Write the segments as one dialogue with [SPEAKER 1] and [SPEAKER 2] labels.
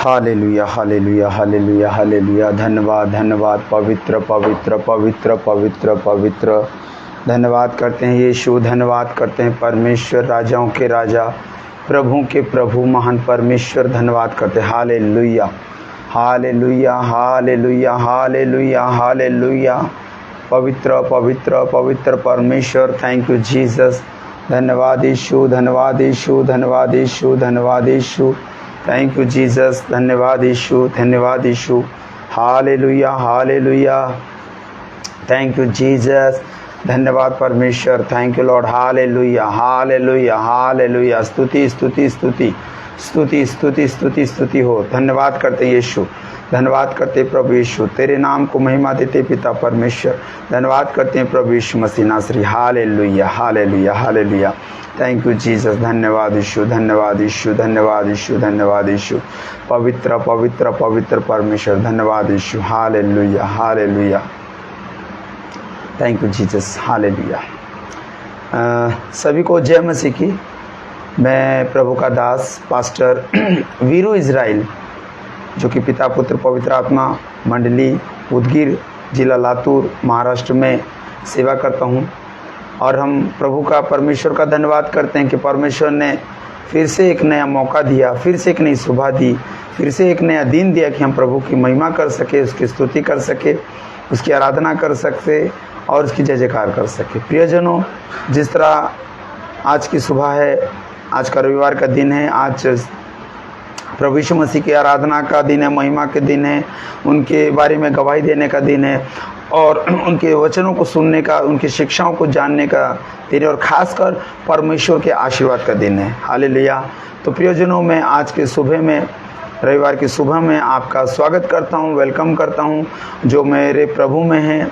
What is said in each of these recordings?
[SPEAKER 1] Hallelujah hallelujah hallelujah hallelujah. धन्यवाद धन्यवाद, पवित्र पवित्र पवित्र पवित्र पवित्र। धन्यवाद करते हैं यीशु, धन्यवाद करते हैं परमेश्वर, राजाओं के राजा, प्रभु के प्रभु, महान परमेश्वर। धन्यवाद करते हैं। Hallelujah hallelujah hallelujah hallelujah hallelujah. पवित्र पवित्र पवित्र परमेश्वर। Thank you Jesus. धन्यवाद यीशु, धन्यवाद यीशु, धन्यवाद यीशु, धन्यवाद यीशु। Thank you Jesus. धन्यवाद यीशु, धन्यवाद यीशु। Hallelujah hallelujah. Thank you Jesus. धन्यवाद परमेश्वर। Thank you Lord. Hallelujah hallelujah hallelujah. स्तुति स्तुति स्तुति स्तुति स्तुति स्तुति स्तुति हो। धन्यवाद करते हैं यीशु, धन्यवाद करते हैं प्रभु यीशु, तेरे नाम को महिमा देते पिता परमेश्वर। धन्यवाद करते हैं प्रभु यीशु मसीह नासरी। Hallelujah hallelujah hallelujah. Thank you Jesus. धन्यवाद यीशु, धन्यवाद यीशु, धन्यवाद यीशु, धन्यवाद यीशु। पवित्र पवित्र पवित्र परमेश्वर। धन्यवाद यीशु। Hallelujah hallelujah. Thank you Jesus. Hallelujah. सभी को जय मसीह की। मैं प्रभु का दास पास्टर वीरू इज़राइल, जो कि पिता पुत्र पवित्र आत्मा मंडली उदगीर जिला लातूर महाराष्ट्र में सेवा करता हूं। और हम प्रभु का परमेश्वर का धन्यवाद करते हैं कि परमेश्वर ने फिर से एक नया मौका दिया, फिर से एक नई सुबह दी, फिर से एक नया दिन दिया कि हम प्रभु की महिमा कर सके, उसकी स्तुति कर सके, उसकी आराधना कर सकते और उसकी जय जयकार कर सके। प्रियजनों, जिस तरह आज की सुबह है, आज का रविवार का दिन है, आज प्रभु यीशु मसीह की आराधना का दिन है, महिमा के दिन है, उनके बारे में गवाही देने का दिन है और उनके वचनों को सुनने का, उनकी शिक्षाओं को जानने का दिन है और ख़ासकर परमेश्वर के आशीर्वाद का दिन है। हालेलुया। तो प्रियजनों, मैं आज के सुबह में, रविवार की सुबह में आपका स्वागत करता हूं, वेलकम करता हूं। जो मेरे प्रभु में हैं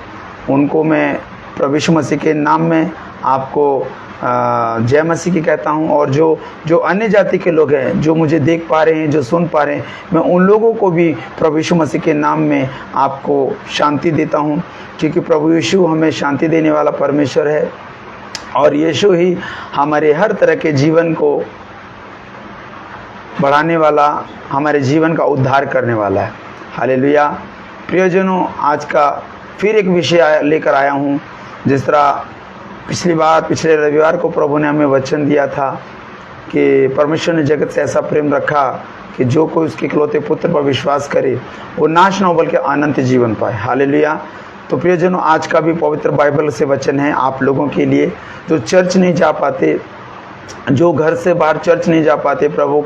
[SPEAKER 1] उनको मैं प्रभु यीशु मसीह के नाम में आपको जय मसीह की कहता हूं। और जो अन्य जाति के लोग हैं, जो मुझे देख पा रहे हैं, जो सुन पा रहे हैं, मैं उन लोगों को भी प्रभु यीशु मसीह के नाम में आपको शांति देता हूं, क्योंकि प्रभु यीशु हमें शांति देने वाला परमेश्वर है और यीशु ही हमारे हर तरह के जीवन को बढ़ाने वाला, हमारे जीवन का उद्धार करने वाला है। हालेलुया। प्रियजनों, आज का फिर एक विषय लेकर आया हूँ। जिस तरह पिछले रविवार को प्रभु ने हमें वचन दिया था कि परमेश्वर ने जगत से ऐसा प्रेम रखा कि जो कोई उसके इकलौते पुत्र पर विश्वास करे वो नाश न हो बल्कि अनंत जीवन पाए। हालेलुया। तो प्रियजनों, आज का भी पवित्र बाइबल से वचन है आप लोगों के लिए जो चर्च नहीं जा पाते, जो घर से बाहर चर्च नहीं जा पाते, प्रभु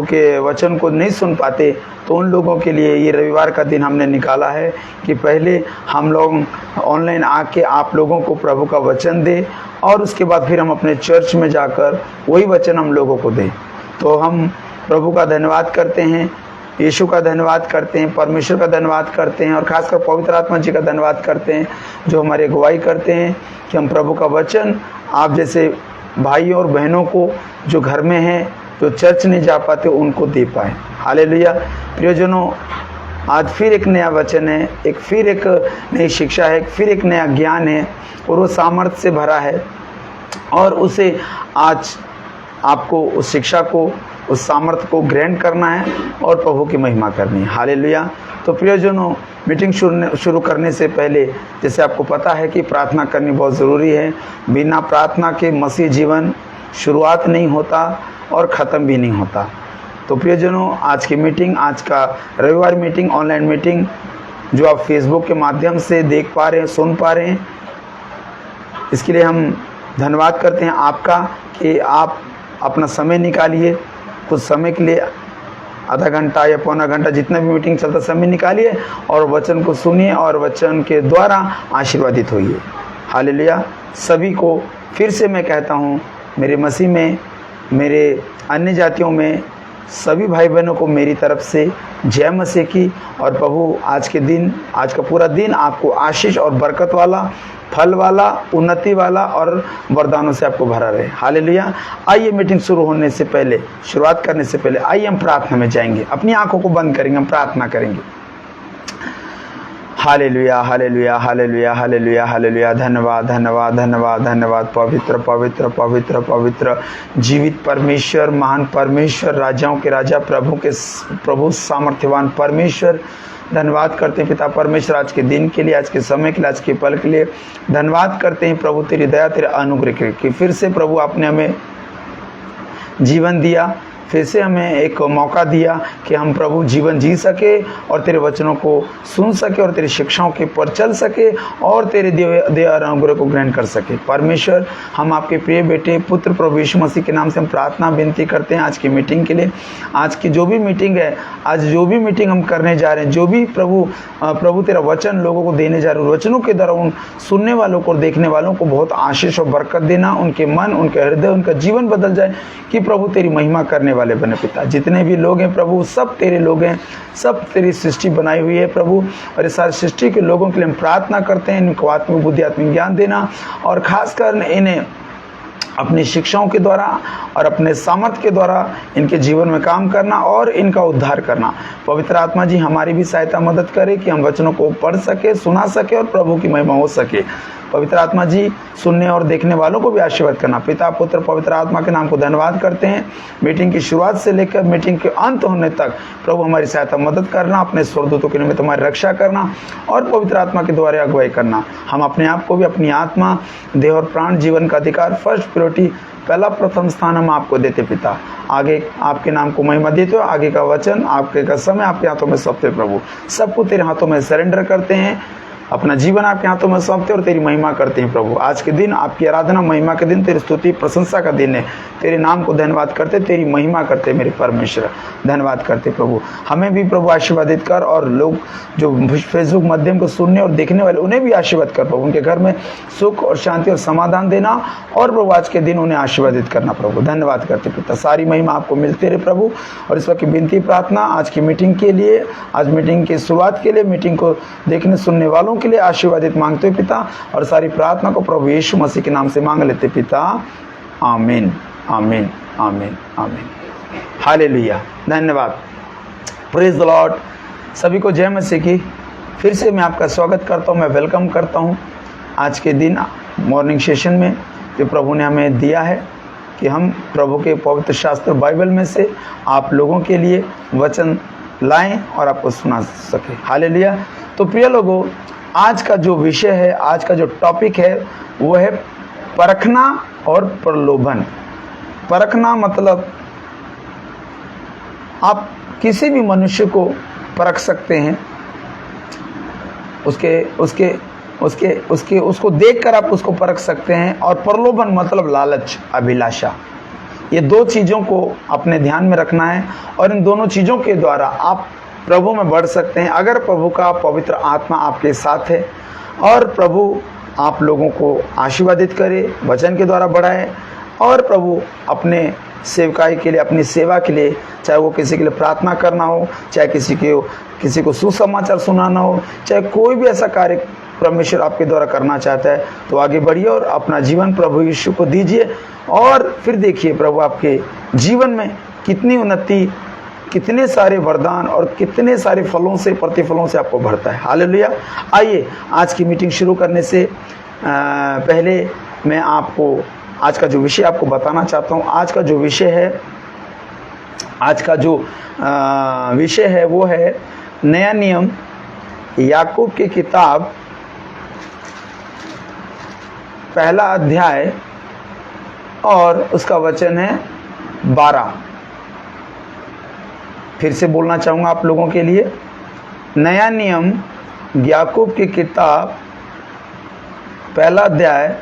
[SPEAKER 1] के वचन को नहीं सुन पाते, तो उन लोगों के लिए ये रविवार का दिन हमने निकाला है कि पहले हम लोग ऑनलाइन आके आप लोगों को प्रभु का वचन दें और उसके बाद फिर हम अपने चर्च में जाकर वही वचन हम लोगों को दें। तो हम प्रभु का धन्यवाद करते हैं, यीशु का धन्यवाद करते हैं, परमेश्वर का धन्यवाद करते हैं और ख़ासकर पवित्र आत्मा जी का धन्यवाद करते हैं जो हमारे अगुवाई करते हैं कि हम प्रभु का वचन आप जैसे भाइयों और बहनों को जो घर में हैं, जो चर्च नहीं जा पाते, उनको दे पाएँ। हालेलुया। प्रियजनों, आज फिर एक नया वचन है, फिर एक नई शिक्षा है, फिर एक नया ज्ञान है और वो सामर्थ्य से भरा है और उसे आज आपको उस शिक्षा को, उस सामर्थ्य को ग्रहण करना है और प्रभु की महिमा करनी है। हालेलुया। तो प्रियजनों, मीटिंग शुरू करने से पहले जैसे आपको पता है कि प्रार्थना करनी बहुत ज़रूरी है। बिना प्रार्थना के मसीह जीवन शुरुआत नहीं होता और ख़त्म भी नहीं होता। तो प्रियजनों, आज की मीटिंग, आज का रविवार मीटिंग, ऑनलाइन मीटिंग जो आप फेसबुक के माध्यम से देख पा रहे हैं, सुन पा रहे हैं, इसके लिए हम धन्यवाद करते हैं आपका कि आप अपना समय निकालिए, कुछ समय के लिए आधा घंटा या पौना घंटा जितना भी मीटिंग चलता समय निकालिए और वचन को सुनिए और वचन के द्वारा आशीर्वादित होइए। हालेलुया। सभी को फिर से मैं कहता हूँ, मेरे मसीह में, मेरे अन्य जातियों में सभी भाई बहनों को मेरी तरफ से जय मसीह की। और प्रभु आज के दिन, आज का पूरा दिन आपको आशीष और बरकत वाला, फल वाला, उन्नति वाला और वरदानों से आपको भरा रहे। हालेलुया। आइए मीटिंग शुरू होने से पहले, शुरुआत करने से पहले आइए हम प्रार्थना में जाएंगे। अपनी आंखों को बंद करेंगे, हम प्रार्थना करेंगे। Hallelujah hallelujah hallelujah hallelujah hallelujah. धन्यवाद धन्यवाद धन्यवाद धन्यवाद। पवित्र पवित्र पवित्र पवित्र जीवित परमेश्वर, महान परमेश्वर, राजाओं के राजा, प्रभु के प्रभु, सामर्थ्यवान परमेश्वर, धन्यवाद करते हैं पिता परमेश्वर आज के दिन के लिए, आज के समय के लिए, आज के पल के लिए। धन्यवाद करते हैं प्रभु तेरी दया, तेरे अनुग्रह के लिए कि फिर से प्रभु आपने हमें जीवन दिया, फिर से हमें एक मौका दिया कि हम प्रभु जीवन जी सके और तेरे वचनों को सुन सके और तेरी शिक्षाओं के पर चल सके और तेरे दया और अनुग्रह को ग्रहण कर सके। परमेश्वर, हम आपके प्रिय बेटे पुत्र प्रभु यीशु मसीह के नाम से हम प्रार्थना विनती करते हैं आज की मीटिंग के लिए। आज की जो भी मीटिंग है, आज जो भी मीटिंग हम करने जा रहे हैं, जो भी प्रभु तेरा वचन लोगों को देने जा रहे हैं, वचनों के द्वारा उन सुनने वालों को और देखने वालों को बहुत आशीष और बरकत देना, उनके मन, उनके हृदय, उनका जीवन बदल जाए कि प्रभु तेरी महिमा करने वाले बने। पिता, जितने भी लोग हैं प्रभु, सब तेरे लोग हैं, सब तेरी सृष्टि बनाई हुई है प्रभु, और इस सारी सृष्टि के लोगों के लिए हम प्रार्थना करते हैं इनको आत्मिक बुद्धि, आत्मिक ज्ञान देना, और खासकर इन्हें अपनी शिक्षाओं के द्वारा और अपने सामर्थ्य के द्वारा इनके जीवन में काम करना और इनका उद्धार करना। पवित्र आत्मा जी हमारी भी सहायता मदद करे कि हम वचनों को पढ़ सके, सुना सके और प्रभु की महिमा हो सके। पवित्र आत्मा जी सुनने और देखने वालों को भी आशीर्वाद करना। पिता पुत्र पवित्र आत्मा के नाम को धन्यवाद करते हैं। मीटिंग की शुरुआत से लेकर मीटिंग के अंत होने तक प्रभु हमारी सहायता मदद करना, अपने स्वर्गदूतों के निमित्त हमारी रक्षा करना और पवित्र आत्मा के द्वारा अगुवाई करना। हम अपने आप को भी, अपनी आत्मा, देह और प्राण, जीवन का अधिकार, फर्स्ट प्रायोरिटी, पहला प्रथम स्थान हम आपको देते पिता। आगे आपके नाम को महिमा देते हो, आगे का वचन, आपके का समय आपके हाथों में सौंपते प्रभु। सबको तेरे हाथों में सरेंडर करते हैं, अपना जीवन आपके हाथों में सौंपते और तेरी महिमा करते हैं प्रभु। आज के दिन आपकी आराधना, महिमा के दिन, तेरी स्तुति प्रशंसा का दिन है। तेरे नाम को धन्यवाद करते, तेरी महिमा करते मेरे परमेश्वर, धन्यवाद करते प्रभु। हमें भी प्रभु आशीर्वादित कर, और लोग जो फेसबुक माध्यम को सुनने और देखने वाले उन्हें भी आशीर्वाद कर प्रभु। उनके घर में सुख और शांति और समाधान देना, और प्रभु आज के दिन उन्हें आशीर्वादित करना प्रभु। धन्यवाद करते पिता, सारी महिमा आपको मिलते रहे प्रभु। और इस वक्त की विनती प्रार्थना आज की मीटिंग के लिए, आज मीटिंग की शुरुआत के लिए, मीटिंग को देखने सुनने वालों के लिए आशीर्वादित मांगते हो पिता, और सारी प्रार्थना को प्रभु यीशु मसीह के नाम से मांग लेते पिता। आमीन आमीन आमीन आमीन। हालेलुया, धन्यवाद, प्रेज द लॉर्ड। सभी को जय मसीह की। फिर से मैं आपका स्वागत करता हूं, मैं वेलकम करता हूं आज के दिन मॉर्निंग सेशन में, जो प्रभु ने हमें दिया है कि हम प्रभु के पवित्र शास्त्र बाइबल में से आप लोगों के लिए वचन लाएं और आपको सुना सके। हालेलुया। तो प्रिय लोगों, आज का जो विषय है, आज का जो टॉपिक है वो है परखना और प्रलोभन। परखना मतलब आप किसी भी मनुष्य को परख सकते हैं, उसको देखकर आप उसको परख सकते हैं। और प्रलोभन मतलब लालच, अभिलाषा। ये दो चीज़ों को अपने ध्यान में रखना है, और इन दोनों चीज़ों के द्वारा आप प्रभु में बढ़ सकते हैं। अगर प्रभु का पवित्र आत्मा आपके साथ है और प्रभु आप लोगों को आशीर्वादित करे, वचन के द्वारा बढ़ाए, और प्रभु अपने सेवकाई के लिए, अपनी सेवा के लिए, चाहे वो किसी के लिए प्रार्थना करना हो, चाहे किसी को सुसमाचार सुनाना हो, चाहे कोई भी ऐसा कार्य परमेश्वर आपके द्वारा करना चाहता है, तो आगे बढ़िए और अपना जीवन प्रभु यीशु को दीजिए, और फिर देखिए प्रभु आपके जीवन में कितनी उन्नति, कितने सारे वरदान और कितने सारे फलों से, प्रतिफलों से आपको भरता है। हालेलुया। आइए, आज की मीटिंग शुरू करने से पहले मैं आपको आज का जो विषय आपको बताना चाहता हूँ। आज का जो विषय है वो है नया नियम, याकूब की किताब, पहला अध्याय और उसका वचन है 12। फिर से बोलना चाहूँगा आप लोगों के लिए, नया नियम, याकूब की किताब, पहला अध्याय,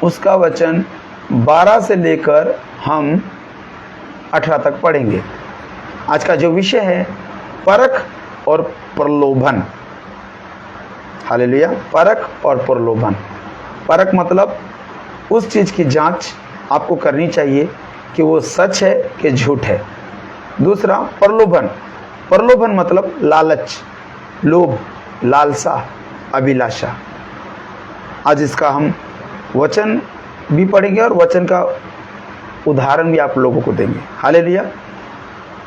[SPEAKER 1] उसका वचन 12 से लेकर हम 18 तक पढ़ेंगे। आज का जो विषय है परख और प्रलोभन। हालेलुया। परख और प्रलोभन। परख मतलब उस चीज़ की जांच आपको करनी चाहिए कि वो सच है कि झूठ है। दूसरा प्रलोभन। प्रलोभन मतलब लालच, लोभ, लालसा, अभिलाषा। आज इसका हम वचन भी पढ़ेंगे और वचन का उदाहरण भी आप लोगों को देंगे। हालेलुया।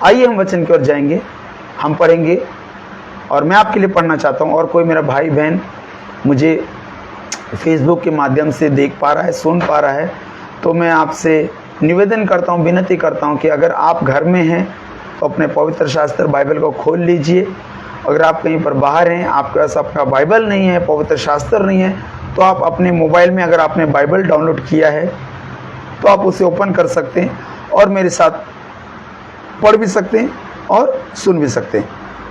[SPEAKER 1] आइए हम वचन की ओर जाएंगे। हम पढ़ेंगे और मैं आपके लिए पढ़ना चाहता हूँ, और कोई मेरा भाई बहन मुझे फेसबुक के माध्यम से देख पा रहा है, सुन पा रहा है, तो मैं आपसे निवेदन करता हूँ, विनती करता हूँ कि अगर आप घर में हैं तो अपने पवित्र शास्त्र बाइबल को खोल लीजिए। अगर आप कहीं पर बाहर हैं, आपके पास आपका बाइबल नहीं है, पवित्र शास्त्र नहीं है, तो आप अपने मोबाइल में अगर आपने बाइबल डाउनलोड किया है तो आप उसे ओपन कर सकते हैं और मेरे साथ पढ़ भी सकते हैं और सुन भी सकते हैं।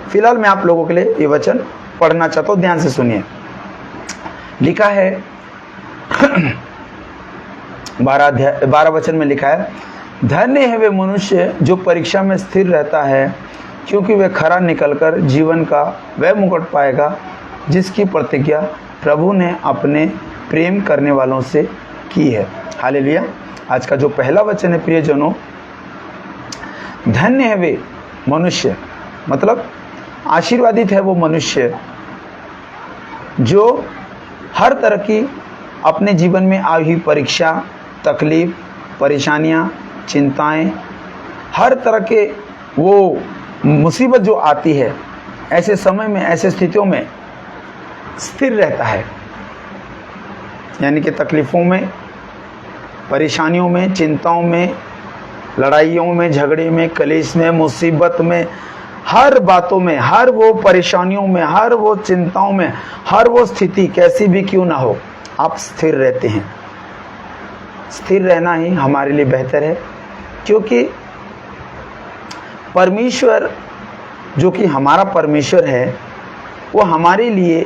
[SPEAKER 1] फिलहाल मैं आप लोगों के लिए ये वचन पढ़ना चाहता हूँ, ध्यान से सुनिए। लिखा है 12 वचन में लिखा है, धन्य है वे मनुष्य जो परीक्षा में स्थिर रहता है, क्योंकि वे खरा निकलकर जीवन का वह मुकुट पाएगा जिसकी प्रतिज्ञा प्रभु ने अपने प्रेम करने वालों से की है। हालेलुया। आज का जो पहला वचन है प्रियजनों, धन्य है वे मनुष्य, मतलब आशीर्वादित है वो मनुष्य जो हर तरह की अपने जीवन में आई हुई परीक्षा, तकलीफ, परेशानियां, चिंताएं, हर तरह के वो मुसीबत जो आती है, ऐसे समय में, ऐसे स्थितियों में स्थिर रहता है। यानी कि तकलीफ़ों में, परेशानियों में, चिंताओं में, लड़ाइयों में, झगड़े में, कलेश में, मुसीबत में, हर बातों में, हर वो परेशानियों में, हर वो चिंताओं में, हर वो स्थिति कैसी भी क्यों ना हो, आप स्थिर रहते हैं। स्थिर रहना ही हमारे लिए बेहतर है, क्योंकि परमेश्वर जो कि हमारा परमेश्वर है, वो हमारे लिए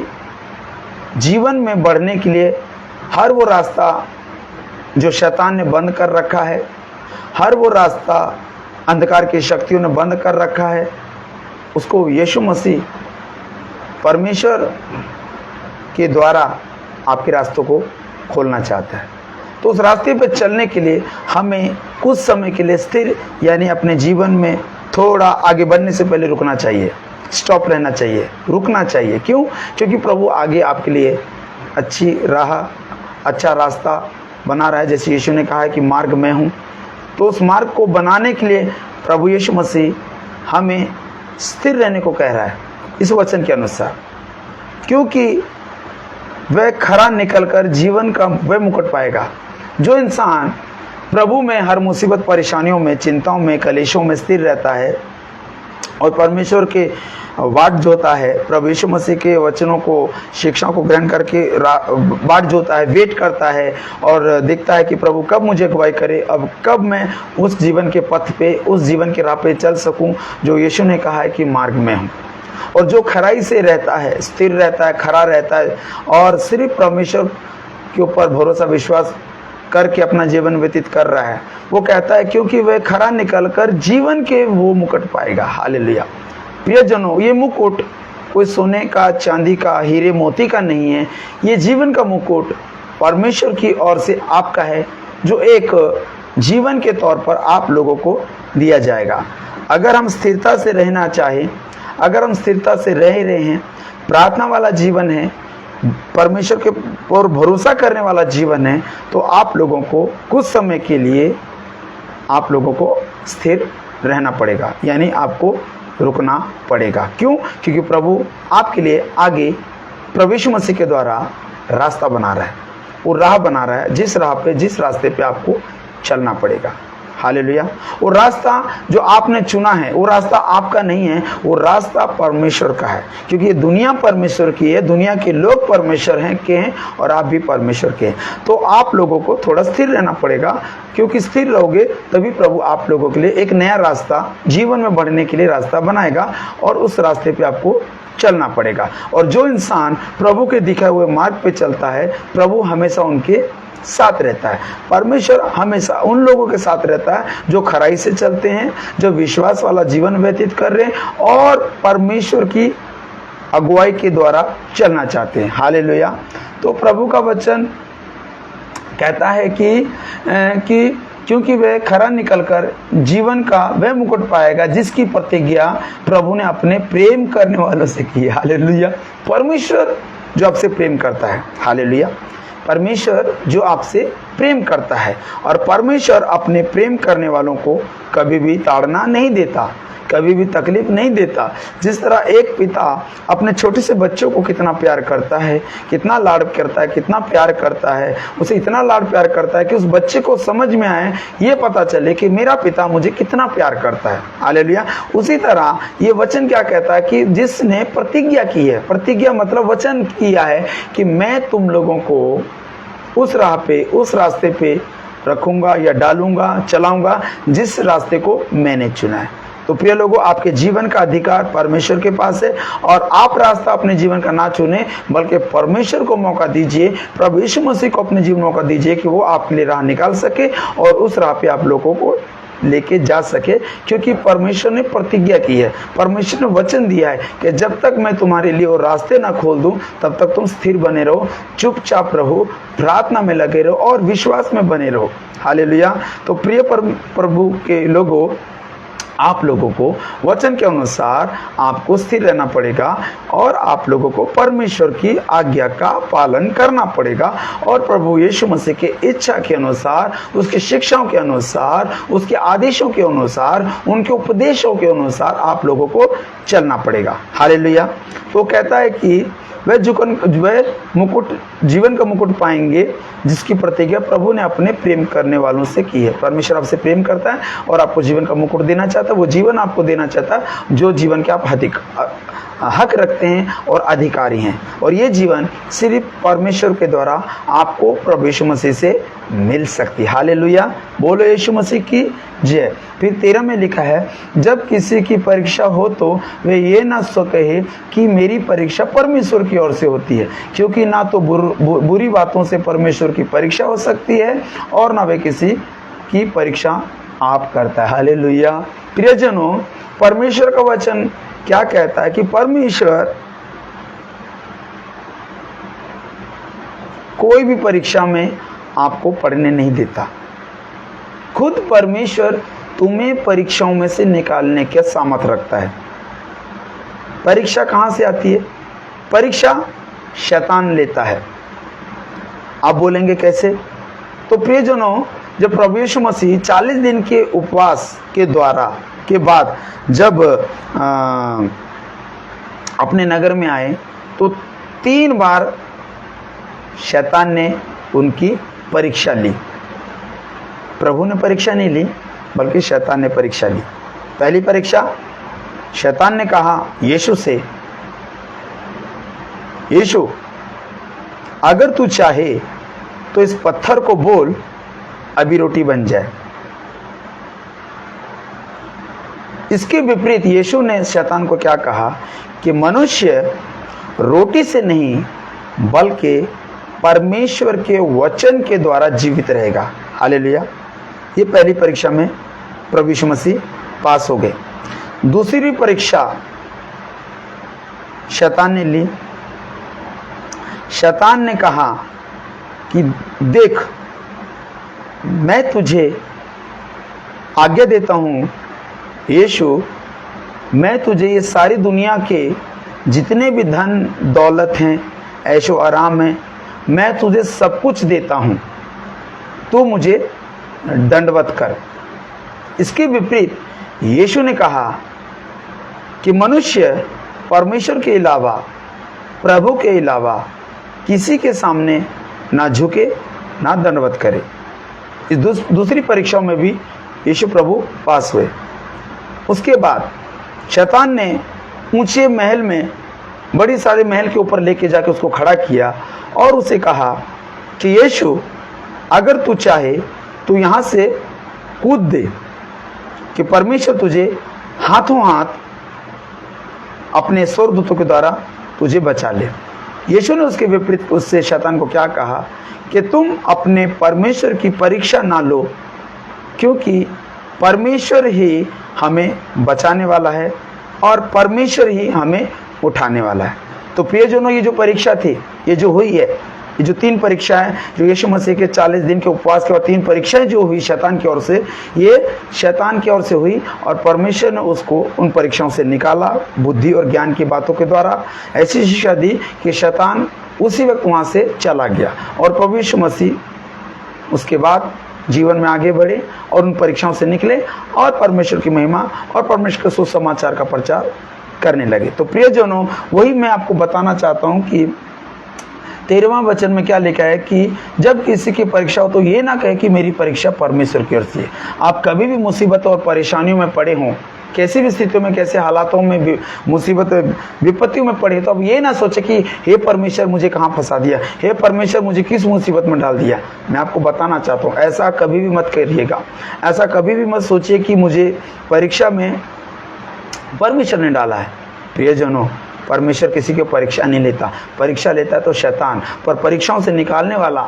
[SPEAKER 1] जीवन में बढ़ने के लिए हर वो रास्ता जो शैतान ने बंद कर रखा है, हर वो रास्ता अंधकार की शक्तियों ने बंद कर रखा है, उसको यीशु मसीह परमेश्वर के द्वारा आपके रास्तों को खोलना चाहता है। तो उस रास्ते पर चलने के लिए हमें कुछ समय के लिए स्थिर, यानी अपने जीवन में थोड़ा आगे बढ़ने से पहले रुकना चाहिए, स्टॉप रहना चाहिए, रुकना चाहिए। क्यों? क्योंकि प्रभु आगे आपके लिए अच्छी राह, अच्छा रास्ता बना रहा है। जैसे यीशु ने कहा है कि मार्ग मैं हूँ, तो उस मार्ग को बनाने के लिए प्रभु यीशु मसीह हमें स्थिर रहने को कह रहा है इस वचन के अनुसार, क्योंकि वह खरा निकलकर जीवन का वह मुकुट पाएगा। जो इंसान प्रभु में हर मुसीबत, परेशानियों में, चिंताओं में, कलेशों में स्थिर रहता है और परमेश्वर के बाट जोता है, प्रभु यीशु मसीह के वचनों को, शिक्षाओं को ग्रहण करके बाट जोता है, वेट करता है और देखता है कि प्रभु कब मुझे अगुवाई करे, अब कब मैं उस जीवन के पथ पे, उस जीवन के राह पे चल सकूं जो यीशु ने कहा है कि मार्ग में हूं। और जो खराई से रहता है, स्थिर रहता है, खरा रहता है और सिर्फ परमेश्वर के ऊपर भरोसा, विश्वास करके अपना जीवन व्यतीत कर रहा है, वो कहता है क्योंकि वह खरा निकलकर जीवन के वो मुकुट पाएगा। हालेलुया। प्रियजनों, ये मुकुट कोई सोने का, चांदी का, हीरे मोती का नहीं है। ये जीवन का मुकुट परमेश्वर की ओर से आपका है, जो एक जीवन के तौर पर आप लोगों को दिया जाएगा। अगर हम स्थिरता से रहना चाहें, अगर हम स्थिरता से रह रहे हैं, प्रार्थना वाला जीवन है, परमेश्वर के और भरोसा करने वाला जीवन है, तो आप लोगों को कुछ समय के लिए आप लोगों को स्थिर रहना पड़ेगा, यानी आपको रुकना पड़ेगा। क्यों? क्योंकि प्रभु आपके लिए आगे प्रभु यीशु मसीह के द्वारा रास्ता बना रहा है, वो राह बना रहा है, जिस राह पे, जिस रास्ते पे आपको चलना पड़ेगा। हालेलुया। वो रास्ता जो आपने चुना है, वो रास्ता आपका नहीं है, वो रास्ता परमेश्वर का है, क्योंकि ये दुनिया परमेश्वर की है, दुनिया के लोग परमेश्वर के हैं और आप भी परमेश्वर के हैं। तो आप लोगों को थोड़ा स्थिर रहना पड़ेगा, क्योंकि स्थिर रहोगे तभी प्रभु आप लोगों के लिए एक नया रास्ता, जीवन में बढ़ने के लिए रास्ता बनाएगा और उस रास्ते पे आपको चलना पड़ेगा। और जो इंसान प्रभु के दिखाए हुए मार्ग पे चलता है, प्रभु हमेशा उनके साथ रहता है। परमेश्वर हमेशा उन लोगों के साथ रहता है जो खराई से चलते हैं, जो विश्वास वाला जीवन व्यतीत कर रहे हैं और परमेश्वर की अगुवाई के द्वारा चलना चाहते हैं। हालेलुया। तो प्रभु का वचन कहता है कि क्योंकि वह खरा निकलकर जीवन का वह मुकुट पाएगा जिसकी प्रतिज्ञा प्रभु ने अपने प्रेम करने वालों से की। हालेलुया। परमेश्वर जो आपसे प्रेम करता है, हालेलुया, परमेश्वर जो आपसे प्रेम करता है और परमेश्वर अपने प्रेम करने वालों को कभी भी ताड़ना नहीं देता। कभी भी तकलीफ नहीं देता। जिस तरह एक पिता अपने छोटे से बच्चों को कितना प्यार करता है, कितना लाड करता है, कितना प्यार करता है, उसे इतना लाड प्यार करता है कि उस बच्चे को समझ में आए, ये पता चले कि मेरा पिता मुझे कितना प्यार करता है। हालेलुया। उसी तरह ये वचन क्या कहता है कि जिसने प्रतिज्ञा की है, प्रतिज्ञा मतलब वचन किया है कि मैं तुम लोगों को उस राह पे, उस रास्ते पे रखूंगा या डालूंगा, चलाऊंगा जिस रास्ते को मैंने चुना है। तो प्रिय लोगों, आपके जीवन का अधिकार परमेश्वर के पास है और आप रास्ता अपने जीवन का ना चुने, बल्कि परमेश्वर को मौका दीजिए, प्रभु यीशु मसीह को अपने जीवन मौका दीजिए कि वो आपके लिए राह निकाल सके और उस राह पे आप लोगों को लेके जा सके। क्योंकि परमेश्वर ने प्रतिज्ञा की है, परमेश्वर ने वचन दिया है कि जब तक मैं तुम्हारे लिए वो रास्ते ना खोल दूं तब तक तुम स्थिर बने रहो, चुपचाप रहो, प्रार्थना में लगे रहो और विश्वास में बने रहो। हालेलुया। तो प्रिय प्रभु के लोगों, आप लोगों को वचन के अनुसार आपको स्थिर रहना पड़ेगा और आप लोगों को परमेश्वर की आज्ञा का पालन करना पड़ेगा और प्रभु यीशु मसीह के इच्छा के अनुसार, उसकी शिक्षाओं के अनुसार, उसके आदेशों के अनुसार, उनके उपदेशों के अनुसार आप लोगों को चलना पड़ेगा। हालेलुया। तो कहता है कि वह मुकुट, जीवन का मुकुट पाएंगे जिसकी प्रतिज्ञा प्रभु ने अपने प्रेम करने वालों से की है। परमेश्वर आपसे प्रेम करता है और आपको जीवन का मुकुट देना चाहता है। वो जीवन आपको देना चाहता है जो जीवन के आप हक रखते हैं और अधिकारी हैं, और ये जीवन सिर्फ परमेश्वर के द्वारा आपको प्रभु यीशु मसीह से मिल सकती है। हालेलुया। बोलो यीशु मसीह की जय। फिर 13 में लिखा है, जब किसी की परीक्षा हो तो वे ये ना सो कहे कि मेरी परीक्षा परमेश्वर की ओर से होती है, क्योंकि ना तो बुरी बातों से परमेश्वर की परीक्षा हो सकती है और ना वे किसी की परीक्षा आप करता है। हालेलुया। प्रियजनों, परमेश्वर का वचन क्या कहता है कि परमेश्वर कोई भी परीक्षा में आपको पढ़ने नहीं देता। खुद परमेश्वर तुम्हें परीक्षाओं में से निकालने के सामर्थ रखता है। परीक्षा कहां से आती है? परीक्षा शैतान लेता है। आप बोलेंगे कैसे? तो प्रियजनों, जब प्रभु यीशु मसीह 40 दिन के उपवास के बाद जब अपने नगर में आए तो 3 बार शैतान ने उनकी परीक्षा ली। प्रभु ने परीक्षा नहीं ली, बल्कि शैतान ने परीक्षा ली। पहली परीक्षा, शैतान ने कहा यीशु से, यीशु अगर तू चाहे तो इस पत्थर को बोल अभी रोटी बन जाए। इसके विपरीत यीशु ने शैतान को क्या कहा कि मनुष्य रोटी से नहीं बल्कि परमेश्वर के वचन के द्वारा जीवित रहेगा। हालेलुया। ये पहली परीक्षा में प्रभु यीशु मसीह पास हो गए। दूसरी परीक्षा शैतान ने ली। शैतान ने कहा कि देख, मैं तुझे आज्ञा देता हूं यीशु, मैं तुझे ये सारी दुनिया के जितने भी धन दौलत हैं, ऐशो आराम है, मैं तुझे सब कुछ देता हूं, तू मुझे दंडवत कर। इसके विपरीत यीशु ने कहा कि मनुष्य परमेश्वर के अलावा, प्रभु के अलावा किसी के सामने ना झुके ना दंडवत करे। इस दूसरी परीक्षाओं में भी यीशु प्रभु पास हुए। उसके बाद शैतान ने ऊंचे महल में, बड़ी सारे महल के ऊपर लेके जाके उसको खड़ा किया और उसे कहा कि यीशु अगर तू चाहे तो यहाँ से कूद दे, कि परमेश्वर तुझे हाथों हाथ अपने स्वर्गदूतों के द्वारा तुझे बचा ले। यीशु ने उसके विपरीत उससे शैतान को क्या कहा कि तुम अपने परमेश्वर की परीक्षा ना लो, क्योंकि परमेश्वर ही हमें बचाने वाला है और परमेश्वर ही हमें उठाने वाला है। तो प्रियजनों, ये जो परीक्षा थी, ये जो हुई है, ये जो 3 परीक्षाएं जो यीशु मसीह के 40 दिन के उपवास के बाद 3 परीक्षाएं जो हुई शैतान की ओर से, ये शैतान की ओर से हुई और परमेश्वर ने उसको उन परीक्षाओं से निकाला बुद्धि और ज्ञान की बातों के द्वारा। ऐसी शिक्षा दी कि शैतान उसी वक्त वहां से चला गया और प्रभु यीशु मसीह उसके बाद जीवन में आगे बढ़े और उन परीक्षाओं से निकले और परमेश्वर की महिमा और परमेश्वर के सुसमाचार का प्रचार करने लगे। तो प्रियजनों, वही मैं आपको बताना चाहता हूँ कि 13वां वचन में क्या लिखा है कि जब किसी की परीक्षा हो तो ये ना कहे कि मेरी परीक्षा परमेश्वर की ओर से है। आप कभी भी मुसीबत और परेशानियों में पड़े हों, कैसी भी स्थितियों में, कैसे हालातों में, मुसीबत विपत्तियों में पड़े, तो अब ये ना सोचे कि हे परमेश्वर मुझे कहाँ फंसा दिया, हे परमेश्वर मुझे किस मुसीबत में डाल दिया। मैं आपको बताना चाहता हूँ, ऐसा कभी भी मत करिएगा। ऐसा कभी भी मत सोचिए कि मुझे परीक्षा में परमेश्वर ने डाला है। प्रियजनों, परमेश्वर किसी की परीक्षा नहीं लेता, परीक्षा लेता है तो शैतान। पर परीक्षाओं से निकालने वाला,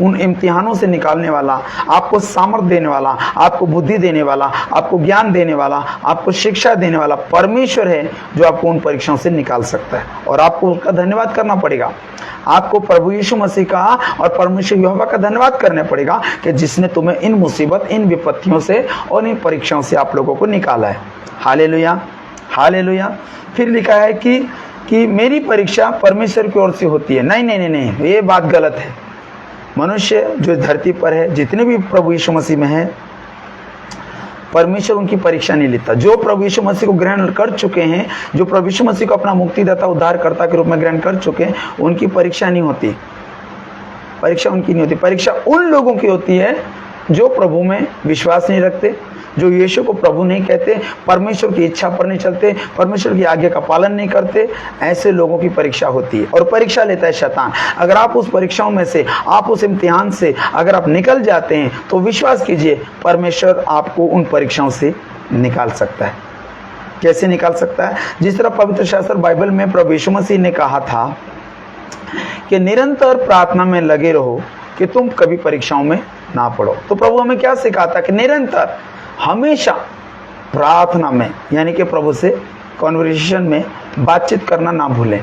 [SPEAKER 1] उन इम्तिहानों से निकालने वाला, आपको सामर्थ्य देने वाला, आपको बुद्धि देने वाला, आपको ज्ञान देने वाला, आपको शिक्षा देने वाला परमेश्वर है, जो आपको उन परीक्षाओं से निकाल सकता है। और आपको उसका धन्यवाद करना पड़ेगा। आपको प्रभु यीशु मसीह का और परमेश्वर यहोवा का धन्यवाद करना पड़ेगा कि जिसने तुम्हें इन मुसीबत, इन विपत्तियों से और इन परीक्षाओं से आप लोगों को निकाला है। Hallelujah, hallelujah. फिर लिखा है कि मेरी परीक्षा परमेश्वर की ओर से होती है। नहीं नहीं नहीं नहीं, ये बात गलत है। मनुष्य जो धरती पर है, जितने भी प्रभु यीशु मसीह में है, परमेश्वर उनकी परीक्षा नहीं लेता। जो प्रभु यीशु मसीह को ग्रहण कर चुके हैं, जो प्रभु यीशु मसीह को अपना मुक्तिदाता उद्धारकर्ता के रूप में ग्रहण कर चुके हैं, उनकी परीक्षा नहीं होती। परीक्षा उनकी नहीं होती। परीक्षा उन लोगों की होती है जो प्रभु में विश्वास नहीं रखते, जो यीशु को प्रभु नहीं कहते, परमेश्वर की इच्छा पर नहीं चलते, परमेश्वर की आज्ञा का पालन नहीं करते। ऐसे लोगों की परीक्षा होती है और परीक्षा लेता है शैतान। अगर आप उस परीक्षाओं में से, आप उस इम्तिहान से अगर आप निकल जाते हैं तो विश्वास कीजिए, परमेश्वर आपको उन परीक्षाओं से निकाल सकता है। कैसे निकाल सकता है? जिस तरह पवित्र शास्त्र बाइबल में प्रभु यीशु मसीह ने कहा था कि निरंतर प्रार्थना में लगे रहो कि तुम कभी परीक्षाओं में ना पड़ो। तो प्रभु हमें क्या सिखाता कि निरंतर, हमेशा प्रार्थना में, यानी कि प्रभु से कॉन्वर्सेशन में बातचीत करना ना भूलें।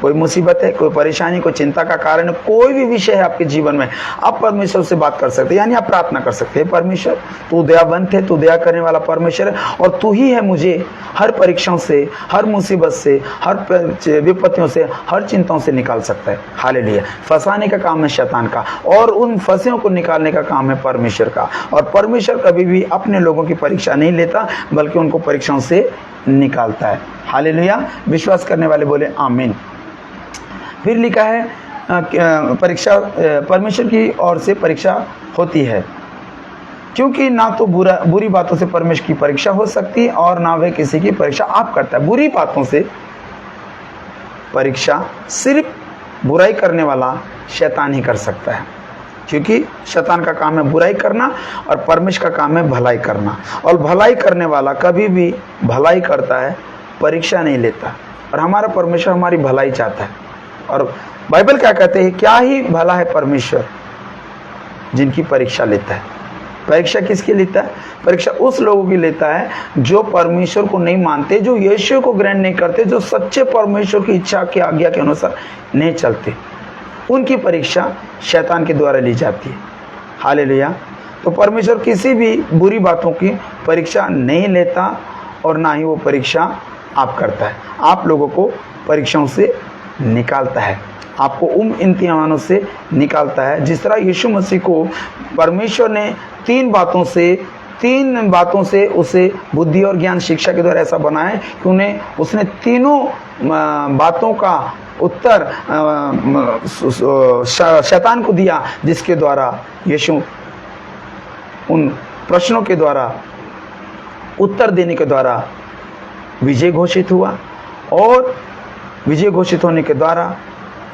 [SPEAKER 1] कोई मुसीबत है, कोई परेशानी, कोई चिंता का कारण, कोई भी विषय है आपके जीवन में, आप परमेश्वर से बात कर सकते हैं, यानी आप प्रार्थना कर सकते हैं, परमेश्वर तू दयावंत है, तू दया करने वाला परमेश्वर है, और तू ही है मुझे हर परीक्षाओं से, हर मुसीबत से, हर विपत्तियों से, हर चिंताओं से निकाल सकता है। हालेलुया। फंसाने का काम है शैतान का, और उन फंसियों को निकालने का काम है परमेश्वर का। और परमेश्वर कभी भी अपने लोगों की परीक्षा नहीं लेता, बल्कि उनको परीक्षाओं से निकालता है। हालेलुया। विश्वास करने वाले बोले आमीन। फिर लिखा है परीक्षा परमेश्वर की ओर से परीक्षा होती है, क्योंकि ना तो बुरी बातों से परमेश्वर की परीक्षा हो सकती और ना वह किसी की परीक्षा आप करता है। बुरी बातों से परीक्षा सिर्फ बुराई करने वाला शैतान ही कर सकता है, क्योंकि शैतान का काम है बुराई करना और परमेश्वर का काम है भलाई करना। और भलाई करने वाला कभी भी भलाई करता है, परीक्षा नहीं लेता। और हमारा परमेश्वर हमारी भलाई चाहता है। और बाइबल क्या कहते हैं? क्या ही भला है परमेश्वर जिनकी परीक्षा लेता है। परीक्षा किसकी लेता है? परीक्षा उस लोगों की लेता है जो परमेश्वर को नहीं मानते, जो यीशु को ग्रहण नहीं करते, जो सच्चे परमेश्वर की इच्छा की आज्ञा के अनुसार नहीं चलते। उनकी परीक्षा शैतान के द्वारा ली जाती है। हालेलुया। तो परमेश्वर किसी भी बुरी बातों की परीक्षा नहीं लेता और ना ही वो परीक्षा आप करता है। आप लोगों को परीक्षाओं से निकालता है, आपको उन इम्तिहानों से निकालता है। जिस तरह यीशु मसीह को परमेश्वर ने तीन बातों से उसे बुद्धि और ज्ञान शिक्षा के द्वारा ऐसा बनाया कि उसने तीनों बातों का उत्तर शैतान को दिया, जिसके द्वारा यीशु उन प्रश्नों के द्वारा उत्तर देने के द्वारा विजय घोषित हुआ। और विजय घोषित होने के द्वारा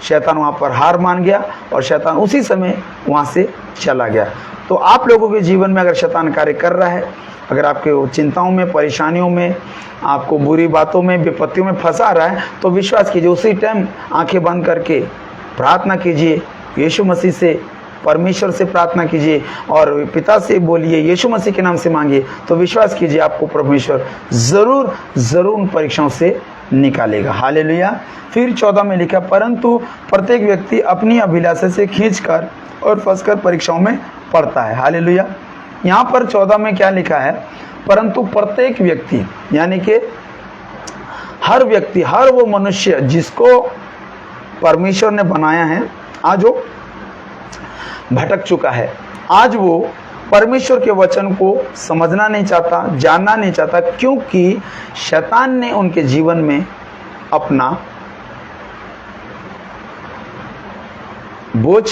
[SPEAKER 1] शैतान वहाँ पर हार मान गया और शैतान उसी समय वहाँ से चला गया। तो आप लोगों के जीवन में अगर शैतान कार्य कर रहा है, अगर आपके चिंताओं में, परेशानियों में, आपको बुरी बातों में, विपत्तियों में फंसा रहा है, तो विश्वास कीजिए, उसी टाइम आंखें बंद करके प्रार्थना कीजिए, यीशु मसीह से, परमेश्वर से प्रार्थना कीजिए और पिता से बोलिए, यीशु मसीह के नाम से मांगिए। तो विश्वास कीजिए, आपको परमेश्वर ज़रूर उन परीक्षाओं से निकालेगा। हालेलुया। फिर 14 में लिखा, परंतु प्रत्येक व्यक्ति अपनी अभिलाषा से खींचकर और फंसकर परीक्षाओं में पड़ता है। हालेलुया। यहाँ पर 14 में क्या लिखा है? परंतु प्रत्येक व्यक्ति, यानी कि हर व्यक्ति, हर वो मनुष्य जिसको परमेश्वर ने बनाया है, आज वो भटक चुका है, आज वो परमेश्वर के वचन को समझना नहीं चाहता, जानना नहीं चाहता, क्योंकि शैतान ने उनके जीवन में अपना बोझ,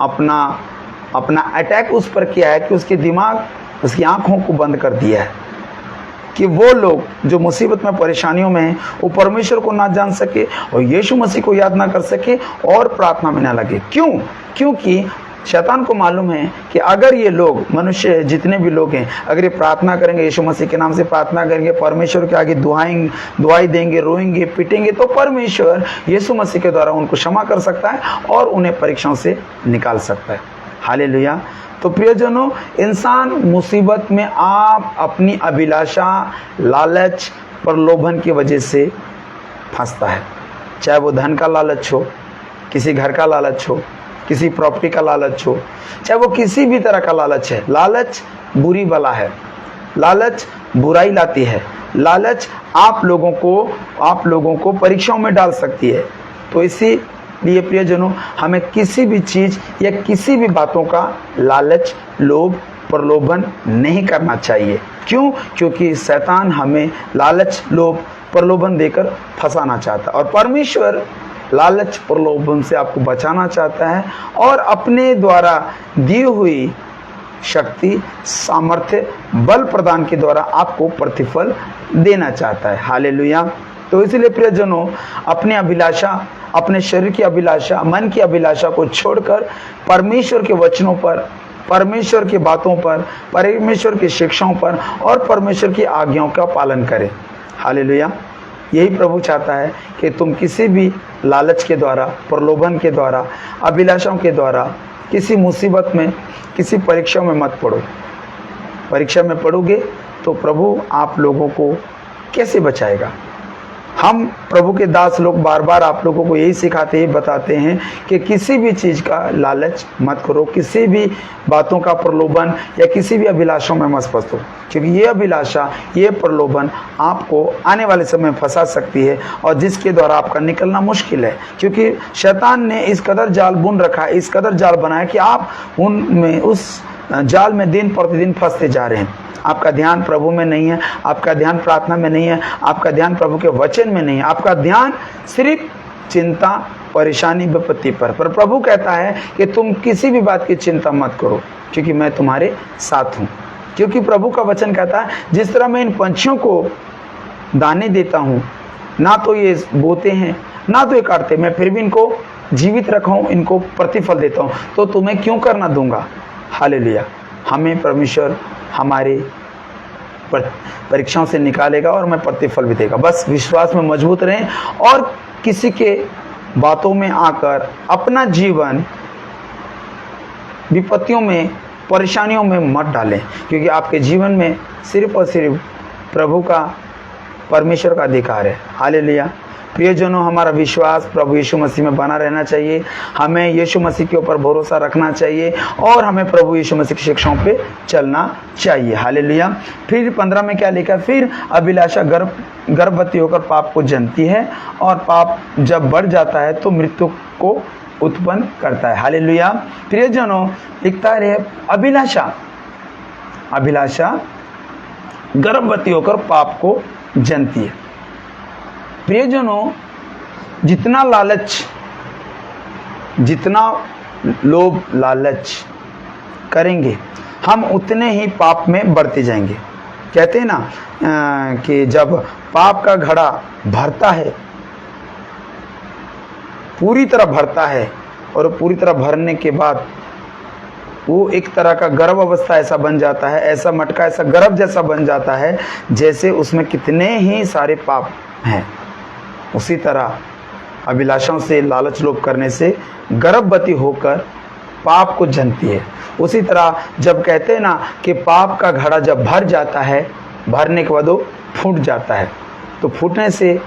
[SPEAKER 1] अपना अटैक उस पर किया है कि उसके दिमाग, उसकी आंखों को बंद कर दिया है कि वो लोग जो मुसीबत में, परेशानियों में हैं, वो परमेश्वर को ना जान सके और यीशु मसीह को याद ना कर सके और प्रार्थना में ना लगे। क्यों? क्योंकि शैतान को मालूम है कि अगर ये लोग, मनुष्य जितने भी लोग हैं, अगर ये प्रार्थना करेंगे, यीशु मसीह के नाम से प्रार्थना करेंगे, परमेश्वर के आगे दुआई देंगे, रोएंगे, पिटेंगे, तो परमेश्वर यीशु मसीह के द्वारा उनको क्षमा कर सकता है और उन्हें परीक्षाओं से निकाल सकता है। हालेलुया। तो प्रियजनों, इंसान मुसीबत में आप अपनी अभिलाषा, लालच, प्रलोभन की वजह से फंसता है। चाहे वो धन का लालच हो, किसी घर का लालच हो, किसी प्रॉपर्टी का लालच हो, चाहे वो किसी भी तरह का लालच है। लालच बुरी बला है, लालच बुराई लाती है, लालच आप लोगों को परीक्षाओं में डाल सकती है। तो इसीलिए प्रियजनों, हमें किसी भी चीज़ या किसी भी बातों का लालच, लोभ, प्रलोभन नहीं करना चाहिए। क्यों? क्योंकि शैतान हमें लालच, लोभ, प्रलोभन देकर फंसाना चाहता है और परमेश्वर लालच, प्रलोभन से आपको बचाना चाहता है और अपने द्वारा दी हुई शक्ति, सामर्थ्य, बल प्रदान के द्वारा आपको प्रतिफल देना चाहता है। हालेलुया। तो इसलिए प्रियजनों, अपनी अभिलाषा, अपने शरीर की अभिलाषा, मन की अभिलाषा को छोड़कर परमेश्वर के वचनों पर, परमेश्वर की बातों पर, परमेश्वर की शिक्षाओं पर और परमेश्वर की आज्ञाओं का पालन करें। हालेलुया। यही प्रभु चाहता है कि तुम किसी भी लालच के द्वारा, प्रलोभन के द्वारा, अभिलाषाओं के द्वारा किसी मुसीबत में, किसी परीक्षा में मत पड़ो। परीक्षा में पड़ोगे तो प्रभु आप लोगों को कैसे बचाएगा? हम प्रभु के दास लोग बार बार आप लोगों को यही सिखाते हैं, बताते हैं कि किसी भी चीज़ का लालच मत करो, किसी भी बातों का प्रलोभन या किसी भी अभिलाषाओं में मत फंसो, क्योंकि ये अभिलाषा, ये प्रलोभन आपको आने वाले समय में फंसा सकती है और जिसके द्वारा आपका निकलना मुश्किल है। क्योंकि शैतान ने इस कदर जाल बुन रखा है, इस कदर जाल बनाया कि आप उनमें, उस जाल में दिन प्रतिदिन फंसते जा रहे हैं। आपका ध्यान प्रभु में नहीं है, आपका ध्यान प्रार्थना में नहीं है, आपका ध्यान प्रभु के वचन में नहीं है, आपका ध्यान सिर्फ चिंता, परेशानी, विपत्ति पर प्रभु कहता है कि तुम किसी भी बात की चिंता मत करो, क्योंकि मैं तुम्हारे साथ हूँ। क्योंकि प्रभु का वचन कहता है, जिस तरह मैं इन पंछियों को दाने देता हूँ, ना तो ये बोते हैं, ना तो ये काटते, मैं फिर भी इनको जीवित रखा हूँ, इनको प्रतिफल देता हूँ, तो तुम्हें क्यों करना दूंगा। हालेलुया। हमें परमेश्वर हमारे परीक्षाओं से निकालेगा और हमें प्रतिफल भी देगा। बस विश्वास में मजबूत रहें और किसी के बातों में आकर अपना जीवन विपत्तियों में, परेशानियों में मत डालें, क्योंकि आपके जीवन में सिर्फ और सिर्फ प्रभु का, परमेश्वर का अधिकार है। हालेलुया। प्रियजनों, हमारा विश्वास प्रभु यीशु मसीह में बना रहना चाहिए। हमें यीशु मसीह के ऊपर भरोसा रखना चाहिए और हमें प्रभु यीशु मसीह की शिक्षाओं पे चलना चाहिए। हालेलुया। फिर 15 में क्या लिखा? फिर अभिलाषा गर्भवती होकर पाप को जनती है और पाप जब बढ़ जाता है तो मृत्यु को उत्पन्न करता है। हालेलुया। प्रियजनों, लिखता है अभिलाषा गर्भवती होकर पाप को जनती है। प्रियजनों, जितना लोभ लालच करेंगे, हम उतने ही पाप में बढ़ते जाएंगे। कहते हैं ना कि जब पाप का घड़ा भरता है, पूरी तरह भरता है, और पूरी तरह भरने के बाद वो एक तरह का गर्भ अवस्था ऐसा बन जाता है, ऐसा मटका, ऐसा गर्भ जैसा बन जाता है, जैसे उसमें कितने ही सारे पाप हैं। उसी तरह अभिलाषाओं से, लालच, लोभ करने से गर्भवती होकर पाप को जनती है। उसी तरह जब कहते हैं ना कि पाप का घड़ा जब भर जाता है, भरने के बाद वो फूट जाता है, तो फूटने से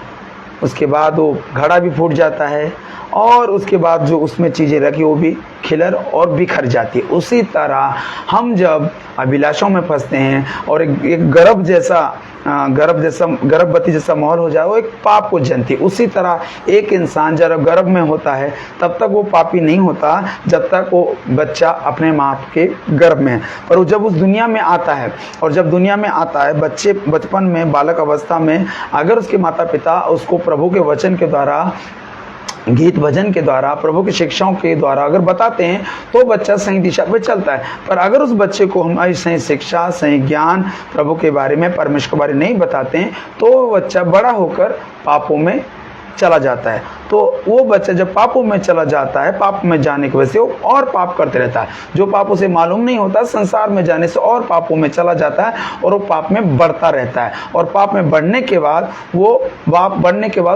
[SPEAKER 1] उसके बाद वो घड़ा भी फूट जाता है और उसके बाद जो उसमें चीज़ें रखी वो भी खिलर और बिखर जाती है। उसी तरह हम जब अभिलाषाओं में फंसते हैं और एक गर्भ जैसा गर्भवती जैसा माहौल हो जाए, वो एक पाप को जनती। उसी तरह एक इंसान जब गर्भ में होता है तब तक वो पापी नहीं होता जब तक वो बच्चा अपने माँ के गर्भ में है। पर वो जब उस दुनिया में आता है, और जब दुनिया में आता है बच्चे बचपन में, बालक अवस्था में, अगर उसके माता पिता उसको प्रभु के वचन के द्वारा, गीत भजन के द्वारा, प्रभु की शिक्षाओं के द्वारा अगर बताते हैं तो बच्चा सही दिशा पे चलता है। पर अगर उस बच्चे को हमारी सही शिक्षा, सही ज्ञान, प्रभु के बारे में, परमेश्वर के बारे में नहीं बताते हैं तो वो बच्चा बड़ा होकर पापों में चला जाता है। तो वो बच्चा जब पापों में चला जाता है, पाप में जाने की वजह से वो और पाप करते रहता है। जो पाप उसे मालूम नहीं होता, संसार में जाने से और पापों में चला जाता है और वो पाप में बढ़ता रहता है। और पाप में बढ़ने के बाद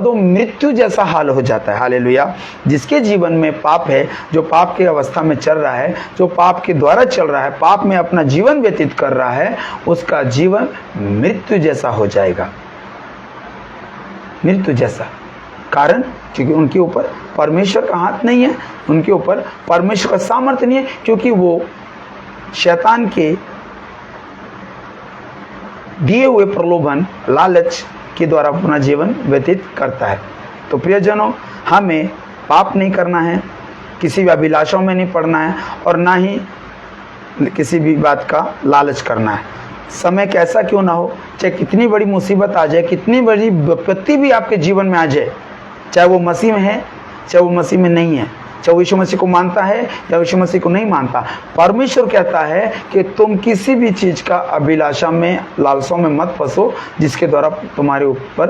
[SPEAKER 1] वो मृत्यु जैसा हाल हो जाता है। हालेलुया। जिसके जीवन में पाप है, जो पाप की अवस्था में चल रहा है, जो पाप के द्वारा चल रहा है, पाप में अपना जीवन व्यतीत कर रहा है, उसका जीवन मृत्यु जैसा हो जाएगा। मृत्यु जैसा। कारण क्योंकि उनके ऊपर परमेश्वर का हाथ नहीं है, उनके ऊपर परमेश्वर का सामर्थ्य नहीं है, क्योंकि वो शैतान के दिए हुए प्रलोभन, लालच के द्वारा अपना जीवन व्यतीत करता है। तो प्रियजनों, हमें पाप नहीं करना है, किसी भी अभिलाषाओं में नहीं पड़ना है, और ना ही किसी भी बात का लालच करना है। समय कैसा क्यों ना हो, चाहे कितनी बड़ी मुसीबत आ जाए, कितनी बड़ी विपत्ति भी आपके जीवन में आ जाए, चाहे वो मसीह में है, चाहे वो मसीह में नहीं है, चाहे वो यीशु मसीह को मानता है या यीशु मसीह को नहीं मानता, परमेश्वर कहता है कि तुम किसी भी चीज़ का अभिलाषा में, लालसाओं में मत फंसो जिसके द्वारा तुम्हारे ऊपर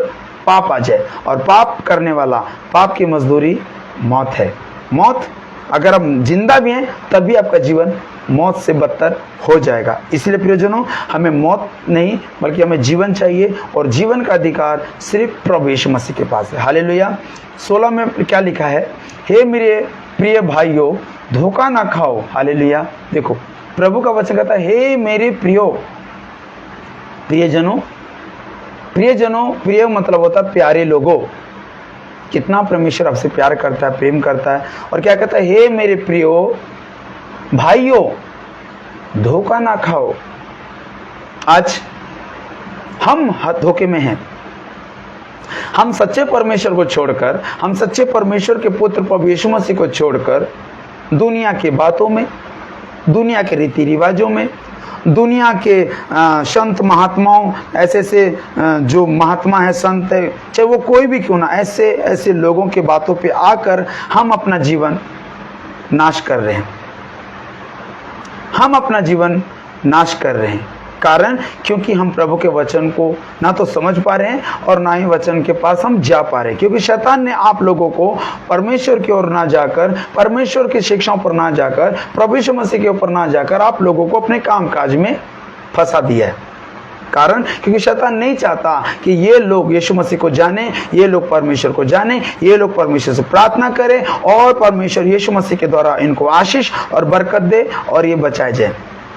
[SPEAKER 1] पाप आ जाए। और पाप करने वाला, पाप की मजदूरी मौत है। मौत, अगर हम जिंदा भी हैं तब भी आपका जीवन मौत से बदतर हो जाएगा। इसलिए प्रियजनों, हमें मौत नहीं बल्कि हमें जीवन चाहिए, और जीवन का अधिकार सिर्फ प्रभु यीशु मसीह के पास है। हालेलुया। 16 में क्या लिखा है? हे मेरे प्रिय भाइयों, धोखा ना खाओ। हालेलुया। देखो, प्रभु का वचन कहता है, हे मेरे प्रियजनों। प्रिय मतलब होता है प्यारे लोगों। कितना परमेश्वर आपसे प्यार करता है, प्रेम करता है, और क्या कहता है? हे मेरे प्रियो भाइयों, धोखा ना खाओ। आज हम धोखे में हैं। हम सच्चे परमेश्वर को छोड़कर, हम सच्चे परमेश्वर के पुत्र प्रभु यीशु मसीह को छोड़कर दुनिया के बातों में, दुनिया के रीति रिवाजों में, दुनिया के संत महात्माओं, ऐसे जो महात्मा है, संत है, चाहे वो कोई भी क्यों ना, ऐसे लोगों के बातों पे आकर हम अपना जीवन नाश कर रहे हैं। हम अपना जीवन नाश कर रहे हैं। कारण क्योंकि हम प्रभु के वचन को ना तो समझ पा रहे हैं और ना ही वचन के पास हम जा पा रहे हैं। क्योंकि शैतान ने आप लोगों को परमेश्वर की ओर ना जाकर, परमेश्वर की शिक्षाओं पर ना जाकर, प्रभु यीशु मसीह के ऊपर ना जाकर आप लोगों को अपने कामकाज में फंसा दिया है। कारण क्योंकि शैतान नहीं चाहता कि ये लोग यीशु मसीह को जाने, ये लोग परमेश्वर को जाने, ये लोग परमेश्वर से प्रार्थना करें और परमेश्वर यीशु मसीह के द्वारा इनको आशीष और बरकत दे और ये बचाए जाए।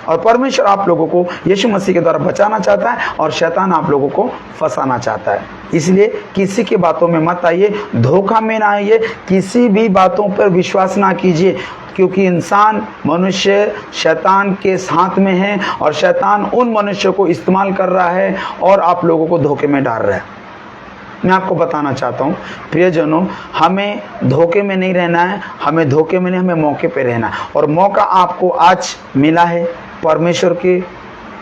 [SPEAKER 1] और परमेश्वर आप लोगों को यीशु मसीह के द्वारा बचाना चाहता है और शैतान आप लोगों को फंसाना चाहता है। इसलिए किसी की बातों में मत आइए, धोखा में ना आइए, किसी भी बातों पर विश्वास ना कीजिए, क्योंकि इंसान, मनुष्य शैतान के हाथ में है और शैतान उन मनुष्यों को इस्तेमाल कर रहा है और आप लोगों को धोखे में डाल रहा है। मैं आपको बताना चाहता हूँ प्रियजनों, हमें धोखे में नहीं रहना है, हमें धोखे में नहीं, हमें मौके पे रहना है। और मौका आपको आज मिला है परमेश्वर के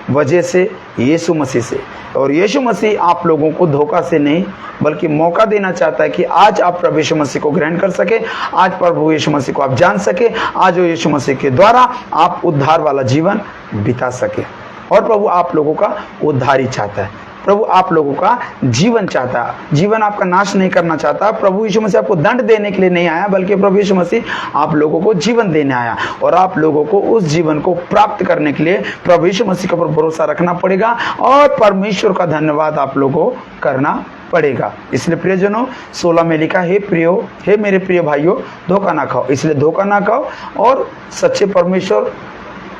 [SPEAKER 1] वजह से, यीशु मसीह से। और यीशु मसीह आप लोगों को धोखा से नहीं बल्कि मौका देना चाहता है कि आज आप प्रभु यीशु मसीह को ग्रहण कर सके, आज प्रभु यीशु मसीह को आप जान सके, आज वो यीशु मसीह के द्वारा आप उद्धार वाला जीवन बिता सके। और प्रभु आप लोगों का उद्धार ही चाहता है, प्रभु आप लोगों का जीवन चाहता है, जीवन आपका नाश नहीं करना चाहता। प्रभु यीशु मसीह आपको दंड देने के लिए नहीं आया, बल्कि प्रभु यीशु मसीह आप लोगों को जीवन देने आया। और आप लोगों को उस जीवन को प्राप्त करने के लिए प्रभु यीशु मसीह के ऊपर भरोसा रखना पड़ेगा और परमेश्वर का धन्यवाद आप लोगों को करना पड़ेगा। इसलिए प्रियजनों, 16 में लिखा, हे मेरे प्रिय भाइयों, धोखा ना खाओ। इसलिए धोखा ना खाओ और सच्चे परमेश्वर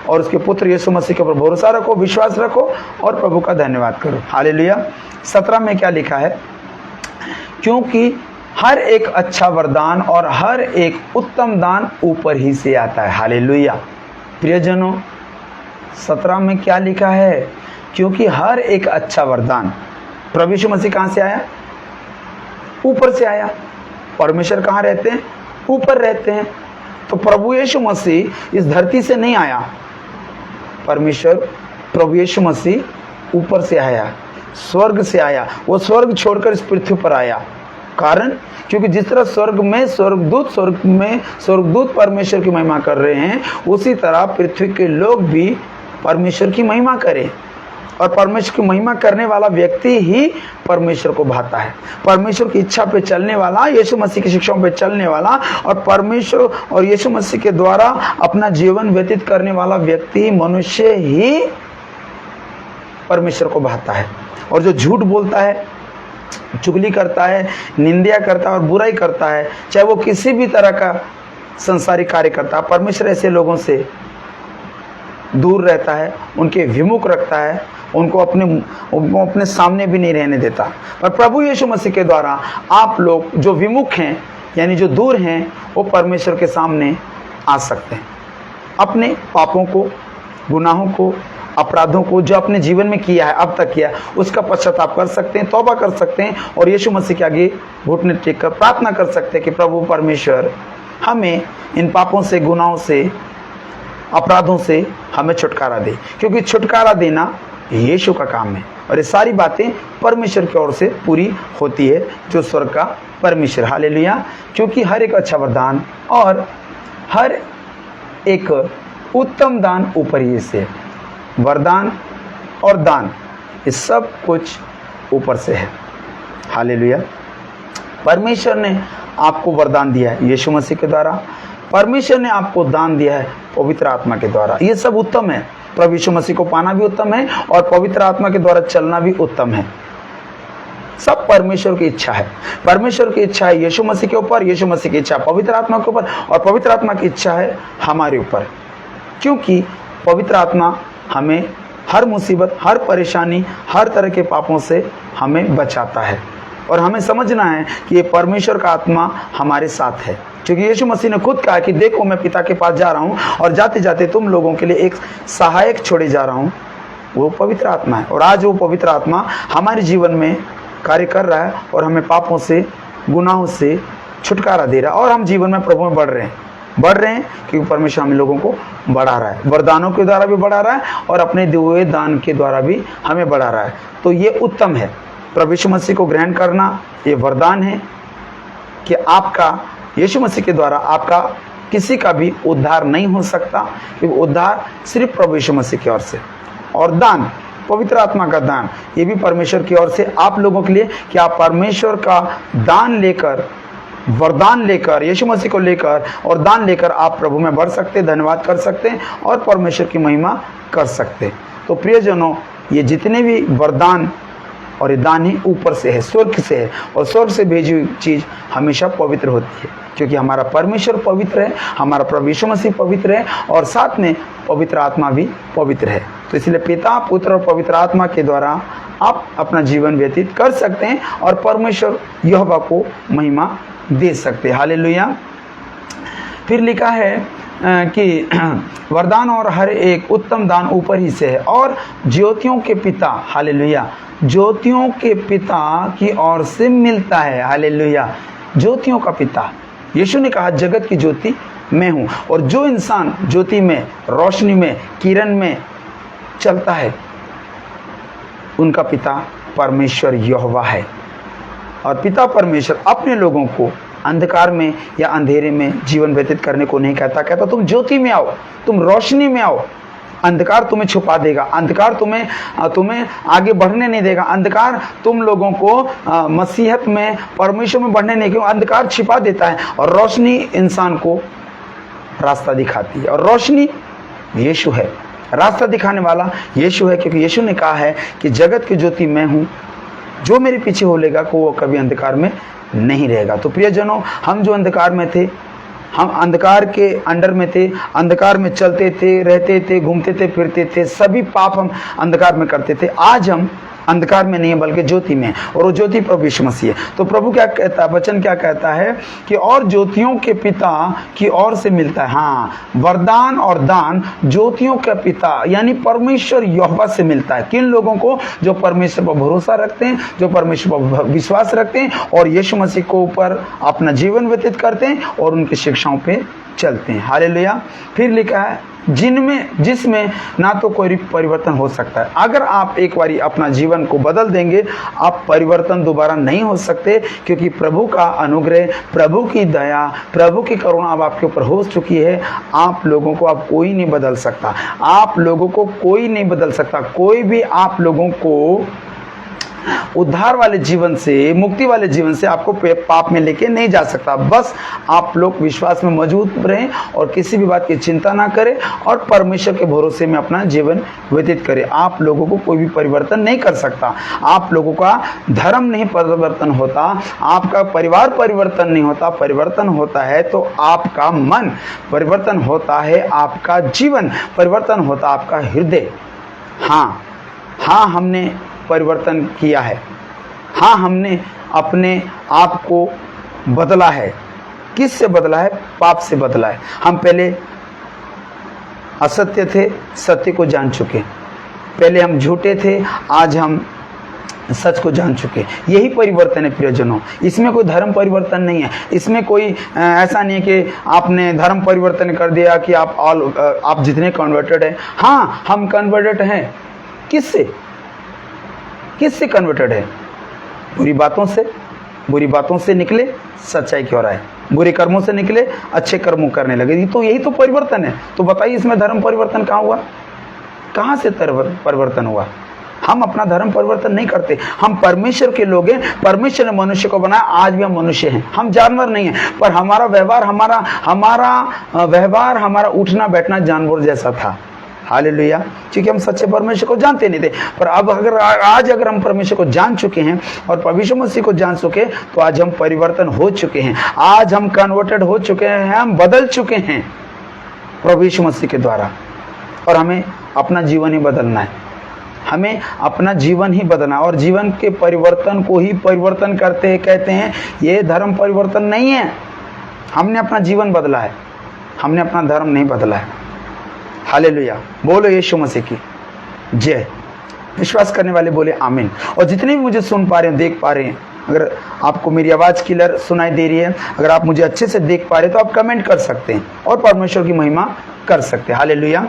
[SPEAKER 1] और उसके पुत्र यीशु मसीह के ऊपर भरोसा रखो, विश्वास रखो और प्रभु का धन्यवाद करो। हालेलुया। 17 में क्या लिखा है? क्योंकि हर एक अच्छा वरदान और हर एक उत्तम दान ऊपर ही से आता है। हालेलुया। प्रियजनों, 17 में क्या लिखा है? क्योंकि हर एक अच्छा वरदान, प्रभु यीशु मसीह कहाँ से आया? ऊपर से आया। परमेश्वर कहाँ रहते हैं? ऊपर रहते हैं। तो प्रभु यीशु मसीह इस धरती से नहीं आया। परमेश्वर प्रभु यीशु मसीह ऊपर से आया, स्वर्ग से आया। वो स्वर्ग छोड़कर इस पृथ्वी पर आया। कारण, क्योंकि जिस तरह स्वर्ग में स्वर्गदूत परमेश्वर की महिमा कर रहे हैं, उसी तरह पृथ्वी के लोग भी परमेश्वर की महिमा करें। और परमेश्वर की महिमा करने वाला व्यक्ति ही परमेश्वर को भाता है। परमेश्वर की इच्छा पे चलने वाला, यीशु मसीह की शिक्षाओं पे चलने वाला और परमेश्वर और यीशु मसीह के द्वारा अपना जीवन व्यतीत करने वाला व्यक्ति, मनुष्य ही परमेश्वर को भाता है। और जो झूठ बोलता है, चुगली करता है, निंदा करता है और बुराई करता है, चाहे वो किसी भी तरह का संसारिक कार्य करता है, परमेश्वर ऐसे लोगों से दूर रहता है, उनके विमुख रखता है, उनको अपने सामने भी नहीं रहने देता। पर प्रभु यीशु मसीह के द्वारा आप लोग जो विमुख हैं, यानी जो दूर हैं, वो परमेश्वर के सामने आ सकते हैं। अपने पापों को, गुनाहों को, अपराधों को जो अपने जीवन में किया है, अब तक किया, उसका पश्चाताप कर सकते हैं, तौबा कर सकते हैं और यीशु मसीह के आगे घुटने टेक कर प्रार्थना कर सकते हैं कि प्रभु परमेश्वर हमें इन पापों से, गुनाहों से, अपराधों से हमें छुटकारा दे। क्योंकि छुटकारा देना यीशु का काम है और ये सारी बातें परमेश्वर की ओर से पूरी होती है, जो स्वर्ग का परमेश्वर। हालेलुया। क्योंकि हर एक अच्छा वरदान और हर एक उत्तम दान ऊपर ही से, वरदान और दान, ये सब कुछ ऊपर से है। हालेलुया। परमेश्वर ने आपको वरदान दिया है यीशु मसीह के द्वारा। परमेश्वर ने आपको दान दिया है पवित्र आत्मा के द्वारा। ये सब उत्तम है। प्रभु यीशु मसीह को पाना भी उत्तम है और पवित्र आत्मा के द्वारा चलना भी उत्तम है। सब परमेश्वर की इच्छा है। परमेश्वर की इच्छा है यीशु मसीह के ऊपर, यीशु मसीह की इच्छा पवित्र आत्मा के ऊपर और पवित्र आत्मा की इच्छा है हमारे ऊपर। क्योंकि पवित्र आत्मा हमें हर मुसीबत, हर परेशानी, हर तरह के पापों से हमें बचाता है। और हमें समझना है कि ये परमेश्वर का आत्मा हमारे साथ है। क्योंकि यीशु मसीह ने खुद कहा कि देखो मैं पिता के पास जा रहा हूँ और जाते जाते तुम लोगों के लिए एक सहायक छोड़े जा रहा हूँ, वो पवित्र आत्मा है। और आज वो पवित्र आत्मा हमारे जीवन में कार्य कर रहा है और हमें पापों से, गुनाहों से छुटकारा दे रहा है और हम जीवन में प्रभु में बढ़ रहे हैं क्योंकि परमेश्वर हम लोगों को बढ़ा रहा है। वरदानों के द्वारा भी बढ़ा रहा है और अपने दिए हुए दान के द्वारा भी हमें बढ़ा रहा है। तो ये उत्तम है। प्रभु यीशु मसीह को ग्रहण करना ये वरदान है कि आपका यीशु मसीह के द्वारा आपका किसी का भी उद्धार नहीं हो सकता, क्योंकि उद्धार सिर्फ प्रभु यीशु मसीह की ओर से। और दान, पवित्र आत्मा का दान, ये भी परमेश्वर की ओर से आप लोगों के लिए कि आप परमेश्वर का दान लेकर, वरदान लेकर, यीशु मसीह को लेकर और दान लेकर आप प्रभु में बढ़ सकते, धन्यवाद कर सकते हैं और परमेश्वर की महिमा कर सकते। तो प्रियजनों, ये जितने भी वरदान और ये दान ही ऊपर से है, स्वर्ग से है। और स्वर्ग से भेजी हुई चीज़ हमेशा पवित्र होती है, क्योंकि हमारा परमेश्वर पवित्र है, हमारा प्रभु यीशु मसीह पवित्र है और साथ में पवित्र आत्मा भी पवित्र है। तो इसलिए पिता, पुत्र और पवित्र आत्मा के द्वारा आप अपना जीवन व्यतीत कर सकते हैं और परमेश्वर यहोवा को महिमा दे सकते हैं। हालेलुया। फिर लिखा है कि वरदान और हर एक उत्तम दान ऊपर ही से है और ज्योतियों के पिता, हालेलुया, ज्योतियों के पिता की ओर से मिलता है। हालेलुया। ज्योतियों का पिता, यीशु ने कहा जगत की ज्योति मैं हूँ। और जो इंसान ज्योति में, रोशनी में, किरण में चलता है, उनका पिता परमेश्वर यहोवा है। और पिता परमेश्वर अपने लोगों को अंधकार में या अंधेरे में जीवन व्यतीत करने को नहीं कहता तुम ज्योति में आओ, तुम रोशनी में आओ। अंधकार तुम्हें छुपा देगा, अंधकार तुम्हें आगे बढ़ने नहीं देगा, अंधकार तुम लोगों को मसीहत में, परमेश्वर में बढ़ने नहीं देगा। अंधकार छिपा देता है और रोशनी इंसान को रास्ता दिखाती है। और रोशनी यीशु है, रास्ता दिखाने वाला यीशु है, क्योंकि यीशु ने कहा है कि जगत की ज्योति मैं हूँ, जो मेरे पीछे होलेगा को वो कभी अंधकार में नहीं रहेगा। तो प्रियजनों, हम जो अंधकार में थे, हम अंधकार के अंडर में थे, अंधकार में चलते थे, रहते थे, घूमते थे, फिरते थे, सभी पाप हम अंधकार में करते थे। आज हम अंधकार में नहीं है बल्कि ज्योति में है, और वो ज्योति प्रभु यीशु मसीह है। तो प्रभु क्या कहता है, वचन क्या कहता है कि और ज्योतियों के पिता की ओर से मिलता है। हाँ, वरदान और दान ज्योतियों के पिता यानी परमेश्वर यहोवा से मिलता है। किन लोगों को? जो परमेश्वर पर भरोसा रखते हैं, जो परमेश्वर पर विश्वास रखते हैं और यीशु मसीह को ऊपर अपना जीवन व्यतीत करते हैं और उनकी शिक्षाओं पे चलते हैं। हालेलुया। फिर लिखा है जिसमें ना तो कोई परिवर्तन हो सकता है। अगर आप एक बारी अपना जीवन को बदल देंगे, आप परिवर्तन दोबारा नहीं हो सकते, क्योंकि प्रभु का अनुग्रह, प्रभु की दया, प्रभु की करुणा अब आपके ऊपर हो चुकी है। आप लोगों को अब कोई नहीं बदल सकता, आप लोगों को कोई नहीं बदल सकता। कोई भी आप लोगों को उद्धार वाले जीवन से, मुक्ति वाले जीवन से आपको पाप में लेके नहीं जा सकता। बस आप लोग विश्वास में मजबूत रहें और किसी भी बात की चिंता ना करें और परमेश्वर के भरोसे में अपना जीवन व्यतीत करें। आप लोगों को कोई भी परिवर्तन नहीं कर सकता। आप लोगों का धर्म नहीं परिवर्तन होता, आपका परिवार परिवर्तन नहीं होता, परिवर्तन होता है तो आपका मन, परिवर्तन होता है आपका जीवन, परिवर्तन होता आपका हृदय। हाँ, हमने परिवर्तन किया है। हाँ, हमने अपने आप को बदला है। किस से बदला है? पाप से बदला है। हम पहले असत्य थे, सत्य को जान चुके। पहले हम झूठे थे, आज हम सच को जान चुके। यही परिवर्तन है प्रियजनों। इसमें कोई धर्म परिवर्तन नहीं है। इसमें कोई ऐसा नहीं है कि आपने धर्म परिवर्तन कर दिया कि आप जितने कन्वर्टेड हैं। हाँ, हम कन्वर्टेड हैं। किससे कन्वर्टेड है? बुरी बातों से निकले सच्चाई की ओर आए, बुरे कर्मों से निकले अच्छे कर्मों करने लगे। तो यही तो परिवर्तन है। तो बताइए इसमें धर्म परिवर्तन कहाँ हुआ? कहाँ से परिवर्तन हुआ? हम अपना धर्म परिवर्तन नहीं करते। हम परमेश्वर के लोग हैं। परमेश्वर ने मनुष्य को बनाया, आज भी हम मनुष्य हैं। हम जानवर नहीं हैं, पर हमारा व्यवहार हमारा उठना बैठना जानवर जैसा था। हालेलुया। क्योंकि हम सच्चे परमेश्वर को जानते नहीं थे, पर अब अगर हम परमेश्वर को जान चुके हैं और परमेश्वर मसीह को जान चुके, तो आज हम परिवर्तन हो चुके हैं। आज हम कन्वर्टेड हो चुके हैं, हम बदल चुके हैं प्रभु यीशु मसीह के द्वारा। और हमें अपना जीवन ही बदलना है। हमें अपना जीवन ही बदलना, और जीवन के परिवर्तन को ही परिवर्तन कहते हैं। ये धर्म परिवर्तन नहीं है। हमने अपना जीवन बदला है, हमने अपना धर्म नहीं बदला है। हालेलुया। बोलो यीशु मसीह की जय। विश्वास करने वाले बोले आमीन। और जितने भी मुझे सुन पा रहे हैं, देख पा रहे हैं, अगर आपको मेरी आवाज़ क्लियर सुनाई दे रही है, अगर आप मुझे अच्छे से देख पा रहे हैं, तो आप कमेंट कर सकते हैं और परमेश्वर की महिमा कर सकते हैं। हालेलुया।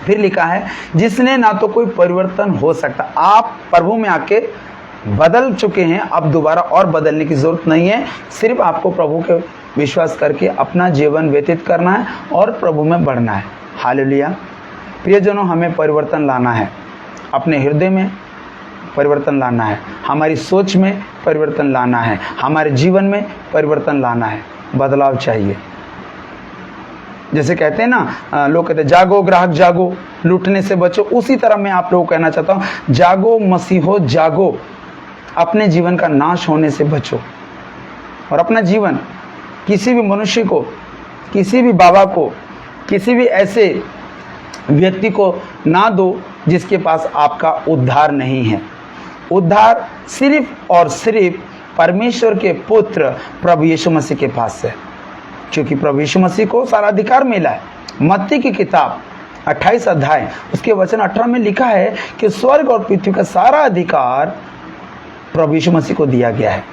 [SPEAKER 1] फिर लिखा है जिसने ना तो कोई परिवर्तन हो सकता। आप प्रभु में आके बदल चुके हैं, अब दोबारा और बदलने की जरूरत नहीं है। सिर्फ आपको प्रभु के विश्वास करके अपना जीवन व्यतीत करना है और प्रभु में बढ़ना है। हालेलुया। प्रियजनों, हमें परिवर्तन लाना है। अपने हृदय में परिवर्तन लाना है, हमारी सोच में परिवर्तन लाना है, हमारे जीवन में परिवर्तन लाना है। बदलाव चाहिए। जैसे कहते हैं ना, लोग कहते हैं जागो ग्राहक जागो, लूटने से बचो। उसी तरह मैं आप लोगों को कहना चाहता हूँ, जागो मसीहो जागो, अपने जीवन का नाश होने से बचो और अपना जीवन किसी भी मनुष्य को, किसी भी बाबा को, किसी भी ऐसे व्यक्ति को ना दो जिसके पास आपका उद्धार नहीं है। उद्धार सिर्फ और सिर्फ परमेश्वर के पुत्र प्रभु यीशु मसीह के पास है, क्योंकि प्रभु यीशु मसीह को सारा अधिकार मिला है। मत्ती की किताब 28 अध्याय उसके वचन 18 में लिखा है कि स्वर्ग और पृथ्वी का सारा अधिकार प्रभु यीशु मसीह को दिया गया है।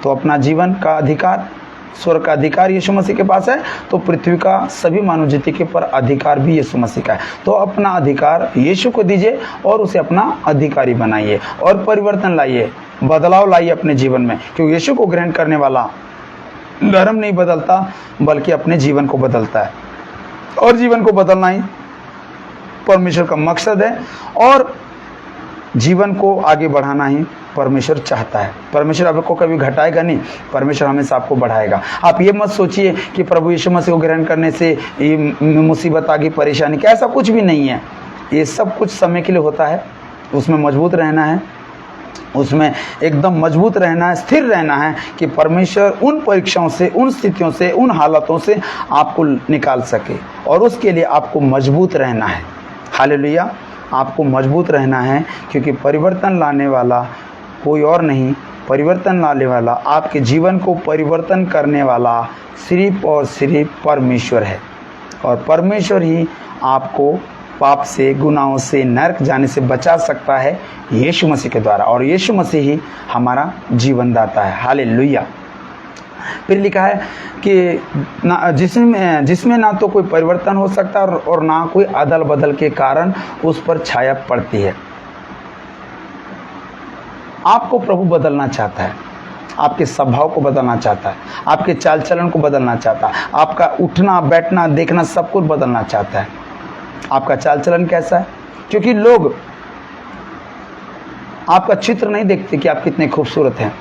[SPEAKER 1] तो अपना जीवन का अधिकार, स्वर्ग का अधिकार यीशु मसीह के पास है, तो पृथ्वी का सभी मानव जाति के पर अधिकार भी यीशु मसीह का है। तो अपना अधिकार यीशु को दीजिए और उसे अपना अधिकारी बनाइए और परिवर्तन लाइए, बदलाव लाइए अपने जीवन में, क्योंकि यीशु को ग्रहण करने वाला धर्म नहीं बदलता बल्कि अपने जीवन को बदलता है। और जीवन को बदलना ही परमेश्वर का मकसद है और जीवन को आगे बढ़ाना ही परमेश्वर चाहता है। परमेश्वर आपको कभी घटाएगा नहीं, परमेश्वर हमेशा आपको बढ़ाएगा। आप ये मत सोचिए कि प्रभु यीशु मसीह को ग्रहण करने से मुसीबत आ गई, परेशानी, क्या ऐसा कुछ भी नहीं है। ये सब कुछ समय के लिए होता है, उसमें मजबूत रहना है, उसमें एकदम मजबूत रहना है, स्थिर रहना है कि परमेश्वर उन परीक्षाओं से, उन स्थितियों से, उन हालातों से आपको निकाल सके और उसके लिए आपको मजबूत रहना है। हालेलुया। आपको मजबूत रहना है, क्योंकि परिवर्तन लाने वाला कोई और नहीं, परिवर्तन लाने वाला, आपके जीवन को परिवर्तन करने वाला सिर्फ और सिर्फ परमेश्वर है। और परमेश्वर ही आपको पाप से, गुनाहों से, नरक जाने से बचा सकता है यीशु मसीह के द्वारा, और यीशु मसीह ही हमारा जीवन दाता है। हालेलुया। फिर लिखा है कि जिसमें ना तो कोई परिवर्तन हो सकता और ना कोई अदल बदल के कारण उस पर छाया पड़ती है। आपको प्रभु बदलना चाहता है, आपके स्वभाव को बदलना चाहता है, आपके चाल चलन को बदलना चाहता है, आपका उठना बैठना देखना सब कुछ बदलना चाहता है। आपका चाल चलन कैसा है? क्योंकि लोग आपका चित्र नहीं देखते कि आप कितने खूबसूरत हैं,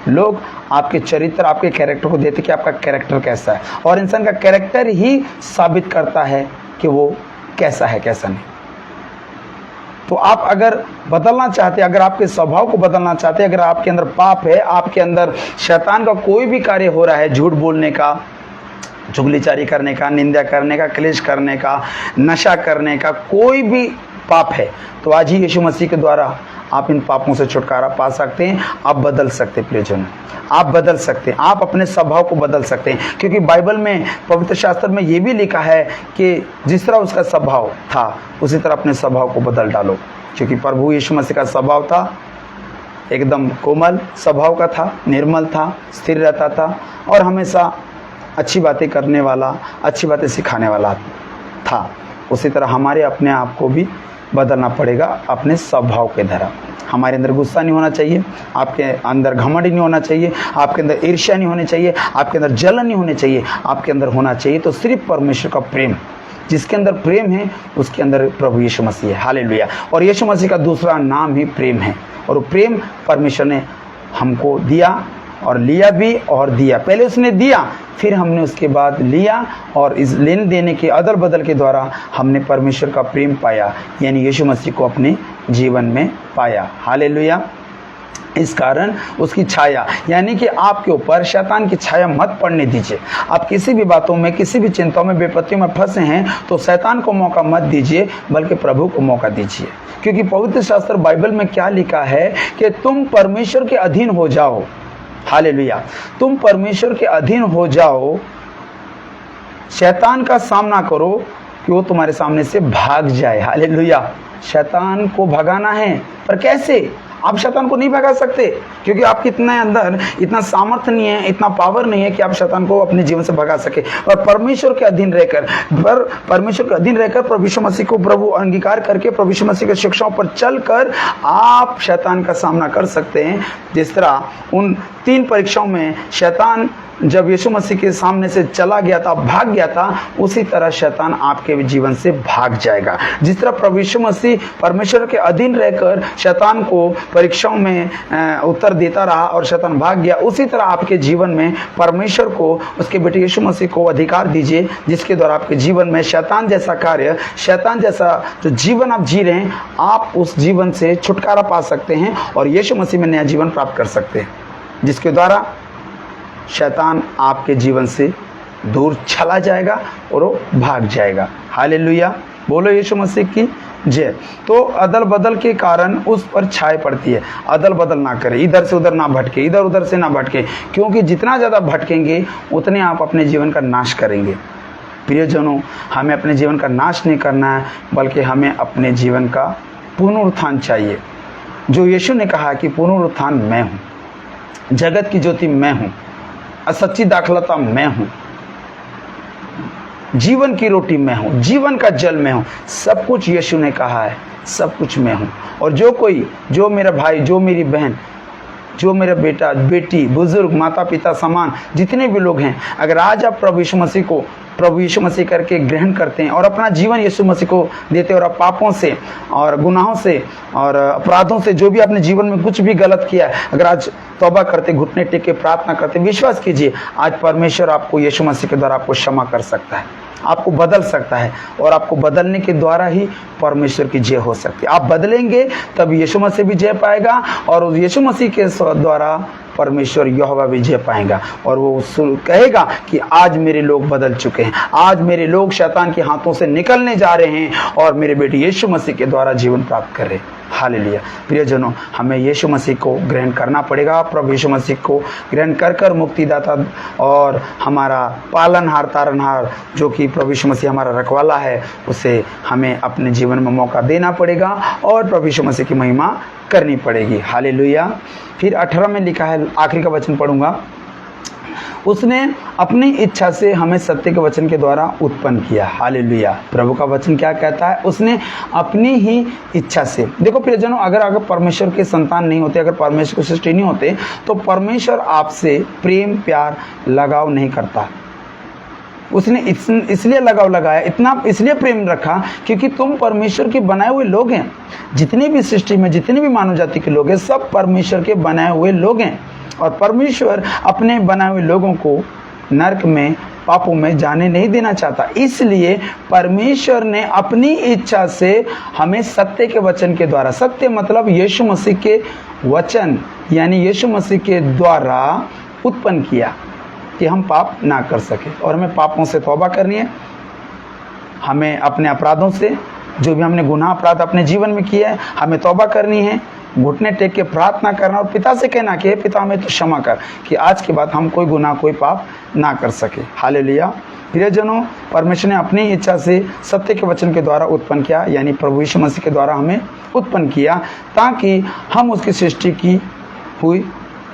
[SPEAKER 1] लोग आपके चरित्र, आपके कैरेक्टर को देखते कि आपका कैरेक्टर कैसा है। और इंसान का कैरेक्टर ही साबित करता है कि वो कैसा है कैसा नहीं। तो आप अगर बदलना चाहते हैं, अगर आपके स्वभाव को बदलना चाहते हैं, अगर आपके अंदर पाप है, आपके अंदर शैतान का कोई भी कार्य हो रहा है, झूठ बोलने का, चुगलीचारी करने का, निंदा करने का, क्लेश करने का, नशा करने का, कोई भी पाप है, तो आज ही यीशु मसीह के द्वारा आप इन पापों से छुटकारा पा सकते हैं। आप बदल सकते हैं प्रियजन, आप बदल सकते हैं, आप अपने स्वभाव को बदल सकते हैं। क्योंकि बाइबल में, पवित्र शास्त्र में ये भी लिखा है कि जिस तरह उसका स्वभाव था उसी तरह अपने स्वभाव को बदल डालो। क्योंकि प्रभु यीशु मसीह का स्वभाव था एकदम कोमल स्वभाव का था, निर्मल था, स्थिर रहता था और हमेशा अच्छी बातें करने वाला, अच्छी बातें सिखाने वाला था। उसी तरह हमारे अपने आप को भी बदलना पड़ेगा अपने स्वभाव के द्वारा। हमारे अंदर गुस्सा नहीं होना चाहिए, आपके अंदर घमंड नहीं होना चाहिए, आपके अंदर ईर्ष्या नहीं होनी चाहिए, आपके अंदर जलन नहीं होनी चाहिए। आपके अंदर होना चाहिए तो सिर्फ परमेश्वर का प्रेम। जिसके अंदर प्रेम है उसके अंदर प्रभु यीशु मसीह है। हालेलुया। और यीशु मसीह का दूसरा नाम ही प्रेम है, और प्रेम परमेश्वर ने हमको दिया और लिया भी और दिया। पहले उसने दिया, फिर हमने उसके बाद लिया, और इस लेने देने के अदल बदल के द्वारा हमने परमेश्वर का प्रेम पाया, यानी यीशु मसीह को अपने जीवन में पाया। हालेलुया। इस कारण उसकी छाया, यानी कि आपके ऊपर शैतान की छाया मत पड़ने दीजिए। आप किसी भी बातों में, किसी भी चिंताओं में, विपत्तियों में फंसे हैं तो शैतान को मौका मत दीजिए, बल्कि प्रभु को मौका दीजिए। क्योंकि पवित्र शास्त्र बाइबल में क्या लिखा है कि तुम परमेश्वर के अधीन हो जाओ। हालेलुया। तुम परमेश्वर के अधीन हो जाओ, शैतान का सामना करो कि वो तुम्हारे सामने से भाग जाए। हालेलुया। शैतान को भगाना है, पर कैसे? आप शैतान को नहीं भगा सकते, क्योंकि आपके इतना अंदर इतना सामर्थ्य नहीं है, इतना पावर नहीं है कि आप शैतान को अपने जीवन से भगा सके। और परमेश्वर के अधीन रहकर, प्रभु यीशु मसीह को प्रभु अंगीकार करके, प्रभु यीशु मसीह के शिक्षाओं पर चलकर आप शैतान का सामना कर सकते हैं। जिस तरह उन 3 परीक्षाओं में शैतान जब यीशु मसीह के सामने से चला गया था, भाग गया था, उसी तरह शैतान आपके जीवन से भाग जाएगा। जिस तरह प्रभु यीशु मसीह परमेश्वर के अधीन रहकर शैतान को परीक्षाओं में उत्तर देता रहा और शैतान भाग गया, उसी तरह आपके जीवन में परमेश्वर को, उसके बेटे यीशु मसीह को अधिकार दीजिए, जिसके द्वारा आपके जीवन में शैतान जैसा कार्य, शैतान जैसा जो जीवन आप जी रहे हैं, आप उस जीवन से छुटकारा पा सकते हैं और यीशु मसीह में नया जीवन प्राप्त कर सकते हैं, जिसके द्वारा शैतान आपके जीवन से दूर चला जाएगा और वो भाग जाएगा। हालेलुया। बोलो यीशु मसीह की जय। तो अदल बदल के कारण उस पर छाया पड़ती है। अदल बदल ना करें, इधर से उधर ना भटके, इधर उधर से ना भटके, क्योंकि जितना ज़्यादा भटकेंगे उतने आप अपने जीवन का नाश करेंगे। प्रियजनों, हमें अपने जीवन का नाश नहीं करना है, बल्कि हमें अपने जीवन का पुनरुत्थान चाहिए। जो यीशु ने कहा कि पुनरुत्थान मैं हूँ, जगत की ज्योति मैं हूँ, सच्ची दाखलता मैं हूँ, जीवन की रोटी मैं हूँ, जीवन का जल मैं हूँ। सब कुछ यीशु ने कहा है, सब कुछ मैं हूँ। और जो मेरा भाई, जो मेरी बहन, जो मेरा बेटा बेटी, बुजुर्ग, माता पिता समान जितने भी लोग हैं, अगर आज आप प्रभु यीशु मसीह करके ग्रहण करते हैं और अपना जीवन यीशु मसीह को देते हैं, और आप पापों से और गुनाहों से और अपराधों से, जो भी आपने जीवन में कुछ भी गलत किया है, अगर आज तौबा करते, घुटने टेक के प्रार्थना करते, विश्वास कीजिए आज परमेश्वर आपको यीशु मसीह के द्वारा आपको क्षमा कर सकता है। आपको बदल सकता है, और आपको बदलने के द्वारा ही परमेश्वर की जय हो सकती है। आप बदलेंगे तब यीशु मसीह भी जय पाएगा, और उस यीशु मसीह के द्वारा परमेश्वर यहोवा भी जय पाएगा, और वो कहेगा कि आज मेरे लोग बदल चुके हैं, आज मेरे लोग शैतान के हाथों से निकलने जा रहे हैं, और मेरे बेटे यीशु मसीह के द्वारा जीवन प्राप्त कर रहे हैं। हालेलुया। प्रियजनों, हमें यीशु मसीह को ग्रहण करना पड़ेगा। प्रभु यीशु मसीह को ग्रहण कर कर मुक्तिदाता और हमारा पालनहार तारनहार जो कि प्रभु यीशु मसीह हमारा रखवाला है, उसे हमें अपने जीवन में मौका देना पड़ेगा और प्रभु यीशु मसीह की महिमा करनी पड़ेगी। हालेलुया। फिर 18 में लिखा है, आखिरी का वचन पढ़ूंगा। उसने अपनी इच्छा से हमें सत्य के वचन के द्वारा उत्पन्न किया। हालेलुया। प्रभु का वचन क्या कहता है? उसने अपनी ही इच्छा से। देखो प्रियजनों, अगर परमेश्वर के संतान नहीं होते, अगर परमेश्वर की सृष्टि नहीं होते, तो परमेश्वर आपसे प्रेम प्यार लगाव नहीं करता। उसने इसलिए लगाव लगाया, इतना इसलिए प्रेम रखा क्योंकि तुम परमेश्वर के बनाए हुए लोग हैं। जितने भी सृष्टि में जितने भी मानव जाति के लोग हैं, सब परमेश्वर के बनाए हुए लोग हैं, और परमेश्वर अपने बनाए हुए लोगों को नरक में पापों में जाने नहीं देना चाहता। इसलिए परमेश्वर ने अपनी इच्छा से हमें सत्य के वचन के द्वारा, सत्य मतलब यीशु मसीह के वचन यानी यीशु मसीह के द्वारा उत्पन्न किया कि हम पाप ना कर सके, और हमें पापों से तौबा करनी है। हमें अपने अपराधों से, जो भी हमने गुनाह अपराध अपने जीवन में किया है, हमें तौबा करनी है, घुटने टेक के प्रार्थना करना और पिता से कहना कि हे पिता हमें तो क्षमा कर, कि आज के बाद हम कोई गुनाह कोई पाप ना कर सके। हालेलुया। प्रियजनों, परमेश्वर ने अपनी इच्छा से सत्य के वचन के द्वारा उत्पन्न किया, यानी प्रभु यीशु मसीह के द्वारा हमें उत्पन्न किया, ताकि हम उसकी सृष्टि की हुई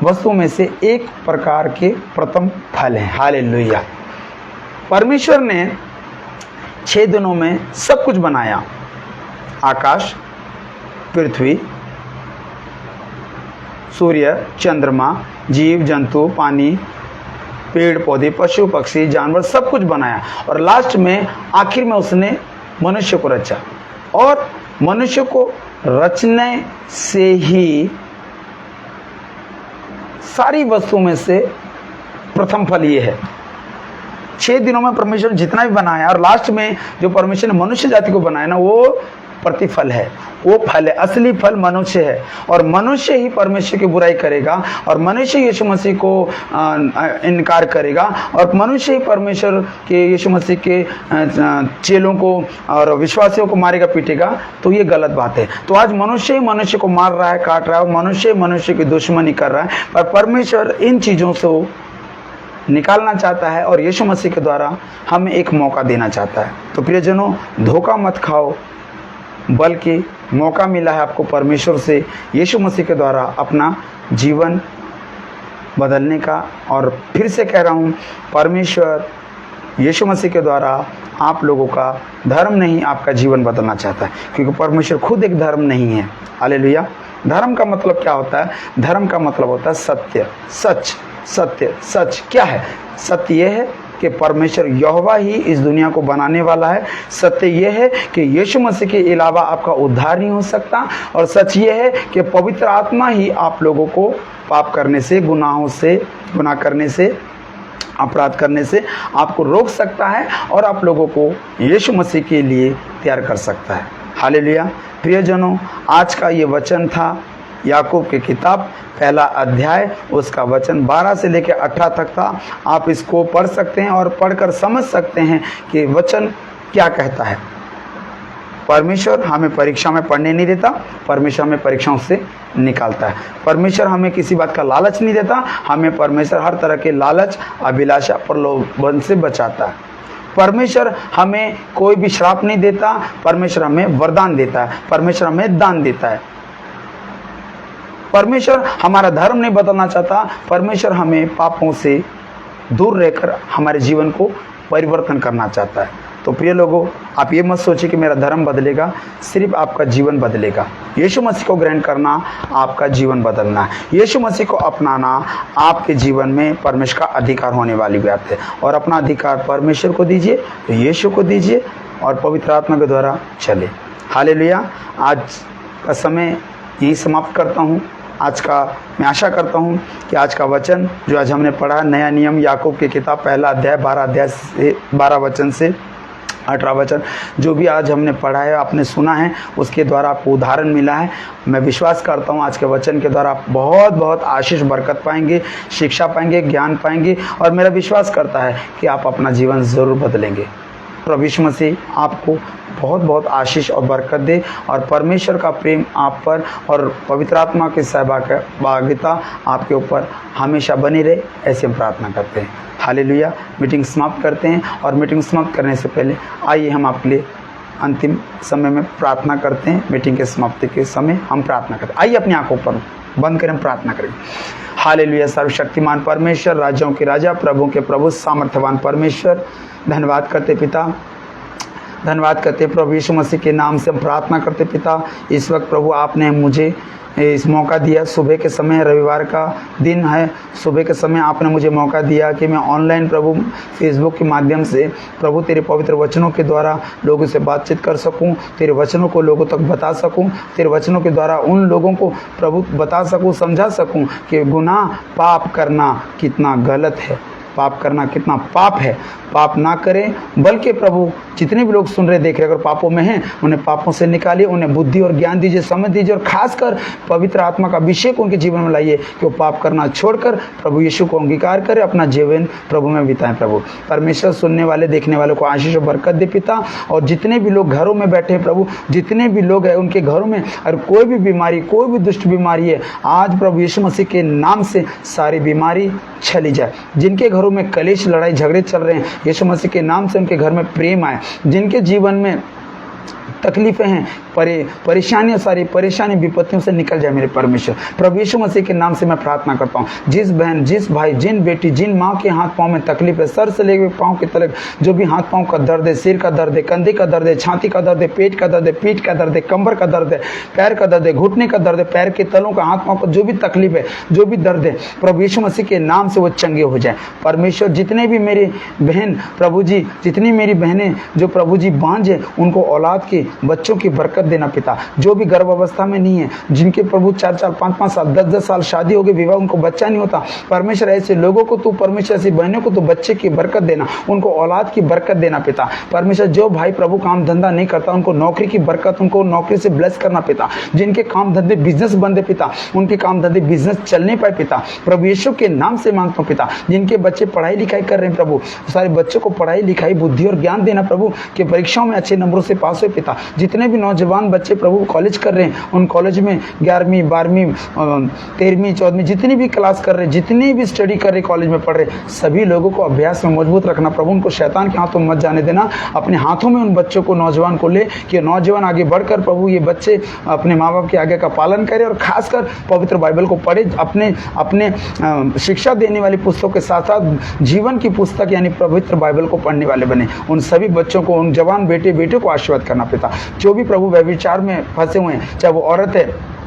[SPEAKER 1] वस्तु में से एक प्रकार के प्रथम फल हैं। हालेलुया। परमेश्वर ने 6 दिनों में सब कुछ बनाया, आकाश, पृथ्वी, सूर्य, चंद्रमा, जीव जंतु, पानी, पेड़ पौधे, पशु पक्षी, जानवर, सब कुछ बनाया, और लास्ट में आखिर में उसने मनुष्य को रचा। और मनुष्य को रचने से ही सारी वस्तुओं में से प्रथम फल ये है। 6 दिनों में परमेश्वर जितना भी बनाया, और लास्ट में जो परमेश्वर ने मनुष्य जाति को बनाया ना, वो प्रतिफल है, वो फल है। असली फल मनुष्य है, और मनुष्य ही परमेश्वर की बुराई करेगा, और मनुष्य यीशु मसीह को इनकार करेगा, और मनुष्य ही परमेश्वर के यीशु मसीह के चेलों को और विश्वासियों को मारेगा पीटेगा। तो ये गलत बात है। तो आज मनुष्य ही मनुष्य को मार रहा है, काट रहा है, और मनुष्य मनुष्य की दुश्मनी कर रहा है, पर परमेश्वर इन चीज़ों से निकालना चाहता है, और यीशु मसीह के द्वारा हमें एक मौका देना चाहता है। तो प्रियजनों, धोखा मत खाओ, बल्कि मौका मिला है आपको परमेश्वर से यीशु मसीह के द्वारा अपना जीवन बदलने का। और फिर से कह रहा हूँ, परमेश्वर यीशु मसीह के द्वारा आप लोगों का धर्म नहीं, आपका जीवन बदलना चाहता है, क्योंकि परमेश्वर खुद एक धर्म नहीं है। हालेलुया। धर्म का मतलब क्या होता है? धर्म का मतलब होता है सत्य, सच। सत्य, सच क्या है? सत्य यह है कि परमेश्वर यहोवा ही इस दुनिया को बनाने वाला है। सत्य यह है कि यीशु मसीह के अलावा आपका उद्धार नहीं हो सकता, और सच यह है कि पवित्र आत्मा ही आप लोगों को पाप करने से, गुनाह करने से, अपराध करने से आपको रोक सकता है, और आप लोगों को यीशु मसीह के लिए तैयार कर सकता है। हालेलुया। प्रियजनों, आज का ये वचन था याकूब की किताब, पहला अध्याय, उसका वचन 12 से लेकर 18 तक था। आप इसको पढ़ सकते हैं और पढ़कर समझ सकते हैं कि वचन क्या कहता है। परमेश्वर हमें परीक्षा में पढ़ने नहीं देता, परमेश्वर हमें परीक्षाओं से निकालता है। परमेश्वर हमें किसी बात का लालच नहीं देता, हमें परमेश्वर हर तरह के लालच, अभिलाषा, प्रलोभन से बचाता है। परमेश्वर हमें कोई भी श्राप नहीं देता, परमेश्वर हमें वरदान देता है, परमेश्वर हमें दान देता है। परमेश्वर हमारा धर्म नहीं बदलना चाहता, परमेश्वर हमें पापों से दूर रहकर हमारे जीवन को परिवर्तन करना चाहता है। तो प्रिय लोगों, आप ये मत सोचिए कि मेरा धर्म बदलेगा, सिर्फ आपका जीवन बदलेगा। यीशु मसीह को ग्रहण करना आपका जीवन बदलना है। यीशु मसीह को अपनाना आपके जीवन में परमेश्वर का अधिकार होने वाली बात है, और अपना अधिकार परमेश्वर को दीजिए, तो यीशु को दीजिए, और पवित्र आत्मा के द्वारा चले। हालेलुया। आज का समय यही समाप्त करता हूँ। आज का मैं आशा करता हूँ कि आज का वचन जो आज हमने पढ़ा, नया नियम याकूब की किताब, पहला अध्याय 12 वचन से 18 वचन जो भी आज हमने पढ़ा है, आपने सुना है, उसके द्वारा आपको उदाहरण मिला है। मैं विश्वास करता हूँ आज के वचन के द्वारा आप बहुत बहुत आशीष बरकत पाएंगे, शिक्षा पाएंगे, ज्ञान पाएंगे, और मेरा विश्वास करता है कि आप अपना जीवन ज़रूर बदलेंगे। प्रभु यीशु मसीह आपको बहुत बहुत आशीष और बरकत दे, और परमेश्वर का प्रेम आप पर और पवित्र आत्मा की सहभागिता आपके ऊपर हमेशा बनी रहे, ऐसे हम प्रार्थना करते हैं। हालेलुया। मीटिंग समाप्त करते हैं, और मीटिंग समाप्त करने से पहले आइए हम आपके लिए अंतिम समय में प्रार्थना करते हैं। मीटिंग के समाप्ति के समय हम प्रार्थना करते हैं। आइए अपनी आंखों पर बंद करें, हम प्रार्थना करेंगे। हालेलुया। सर्वशक्तिमान परमेश्वर, राजाओं के राजा, प्रभु के प्रभु, सामर्थ्यवान परमेश्वर, धन्यवाद करते पिता, धन्यवाद करते प्रभु यीशु मसीह के नाम से हम प्रार्थना करते पिता। इस वक्त प्रभु आपने मुझे इस मौका दिया, सुबह के समय, रविवार का दिन है, सुबह के समय आपने मुझे मौका दिया कि मैं ऑनलाइन प्रभु फेसबुक के माध्यम से प्रभु तेरे पवित्र वचनों के द्वारा लोगों से बातचीत कर सकूं, तेरे वचनों को लोगों तक बता सकूं, तेरे वचनों के द्वारा उन लोगों को प्रभु बता सकूं, समझा सकूं कि गुनाह पाप करना कितना गलत है, पाप करना कितना पाप है। पाप ना करें, बल्कि प्रभु जितने भी लोग सुन रहे देख रहे अगर पापों में हैं, उन्हें पापों से निकालिए, उन्हें बुद्धि और ज्ञान दीजिए, समझ दीजिए, और खासकर पवित्र आत्मा का अभिषेक उनके जीवन में लाइए कि वो पाप करना छोड़कर प्रभु यीशु को अंगीकार करें, अपना जीवन प्रभु में बिताएं। प्रभु परमेश्वर सुनने वाले देखने वालों को आशीष और बरकत दे पिता, और जितने भी लोग घरों में बैठे हैं प्रभु, जितने भी लोग हैं उनके घरों में और कोई भी बीमारी, कोई भी दुष्ट बीमारी है, आज प्रभु यीशु मसीह के नाम से सारी बीमारी चली जाए। जिनके घरों में कलेश, लड़ाई झगड़े चल रहे हैं, यीशु मसीह के नाम से उनके घर में प्रेम आए। जिनके जीवन में तकलीफें हैं, परेशानियां, सारी परेशानी विपत्तियों से निकल जाए मेरे परमेश्वर। प्रभु यीशु मसीह के नाम से मैं प्रार्थना करता हूँ, जिस बहन, जिस भाई, जिन बेटी, जिन माँ के हाथ पाँव में तकलीफ है, सर से लेकर पाँव के तले जो भी हाथ पाँव का दर्द है, सिर का दर्द है, कंधे का दर्द है, छाती का दर्द है, पेट का दर्द है, पीठ का दर्द है, कमर का दर्द है, पैर का दर्द है, घुटने का दर्द है, पैर के तलों का, हाथ पाँव का जो भी तकलीफ है, जो भी दर्द है, प्रभु यीशु मसीह के नाम से वो चंगे हो जाए। परमेश्वर जितने भी मेरे बहन प्रभु जी, जितनी मेरी बहनें जो प्रभु जी बांझ है, उनको औलाद के बच्चों की बरकत देना पिता। जो भी गर्भ अवस्था में नहीं है, जिनके प्रभु 4-4, 5-5 साल, 10-10 साल शादी हो गई, विवाह, उनको बच्चा नहीं होता, परमेश्वर ऐसे लोगों को तू, परमेश्वर ऐसी बहनों को तू बच्चे की बरकत देना, उनको औलाद की बरकत देना पिता। परमेश्वर जो भाई प्रभु काम धंधा नहीं करता, उनको नौकरी की बरकत, उनको नौकरी से ब्लेस करना पिता। जिनके काम धंधे बिजनेस बंद है पिता, उनके काम धंधे बिजनेस चलने पाए पिता, प्रभु यीशु के नाम से मांगता हूँ पिता। जिनके बच्चे पढ़ाई लिखाई कर रहे हैं प्रभु, सारे बच्चों को पढ़ाई लिखाई, बुद्धि और ज्ञान देना प्रभु, कि परीक्षाओं में अच्छे नंबरों से पास हो पिता। जितने भी नौजवान बच्चे प्रभु कॉलेज कर रहे हैं, उन कॉलेज में 11वीं 12वीं 13वीं 14वीं जितनी भी क्लास कर रहे हैं, जितनी भी स्टडी कर रहे, कॉलेज में पढ़ रहे, सभी लोगों को अभ्यास में मजबूत रखना प्रभु। उनको शैतान के हाथों मत जाने देना, अपने हाथों में उन बच्चों को, नौजवान को ले, कि नौजवान आगे बढ़कर प्रभु ये बच्चे अपने माँ बाप के आगे का पालन करें, और खासकर पवित्र बाइबल को पढ़े, अपने शिक्षा देने वाली पुस्तकों के साथ साथ जीवन की पुस्तक यानी पवित्र बाइबल को पढ़ने वाले बने। उन सभी बच्चों को, उन जवान बेटे को आशीर्वाद करना पिता। जो भी प्रभु व्यभिचार में फंसे हुए हैं, चाहे वो औरत है,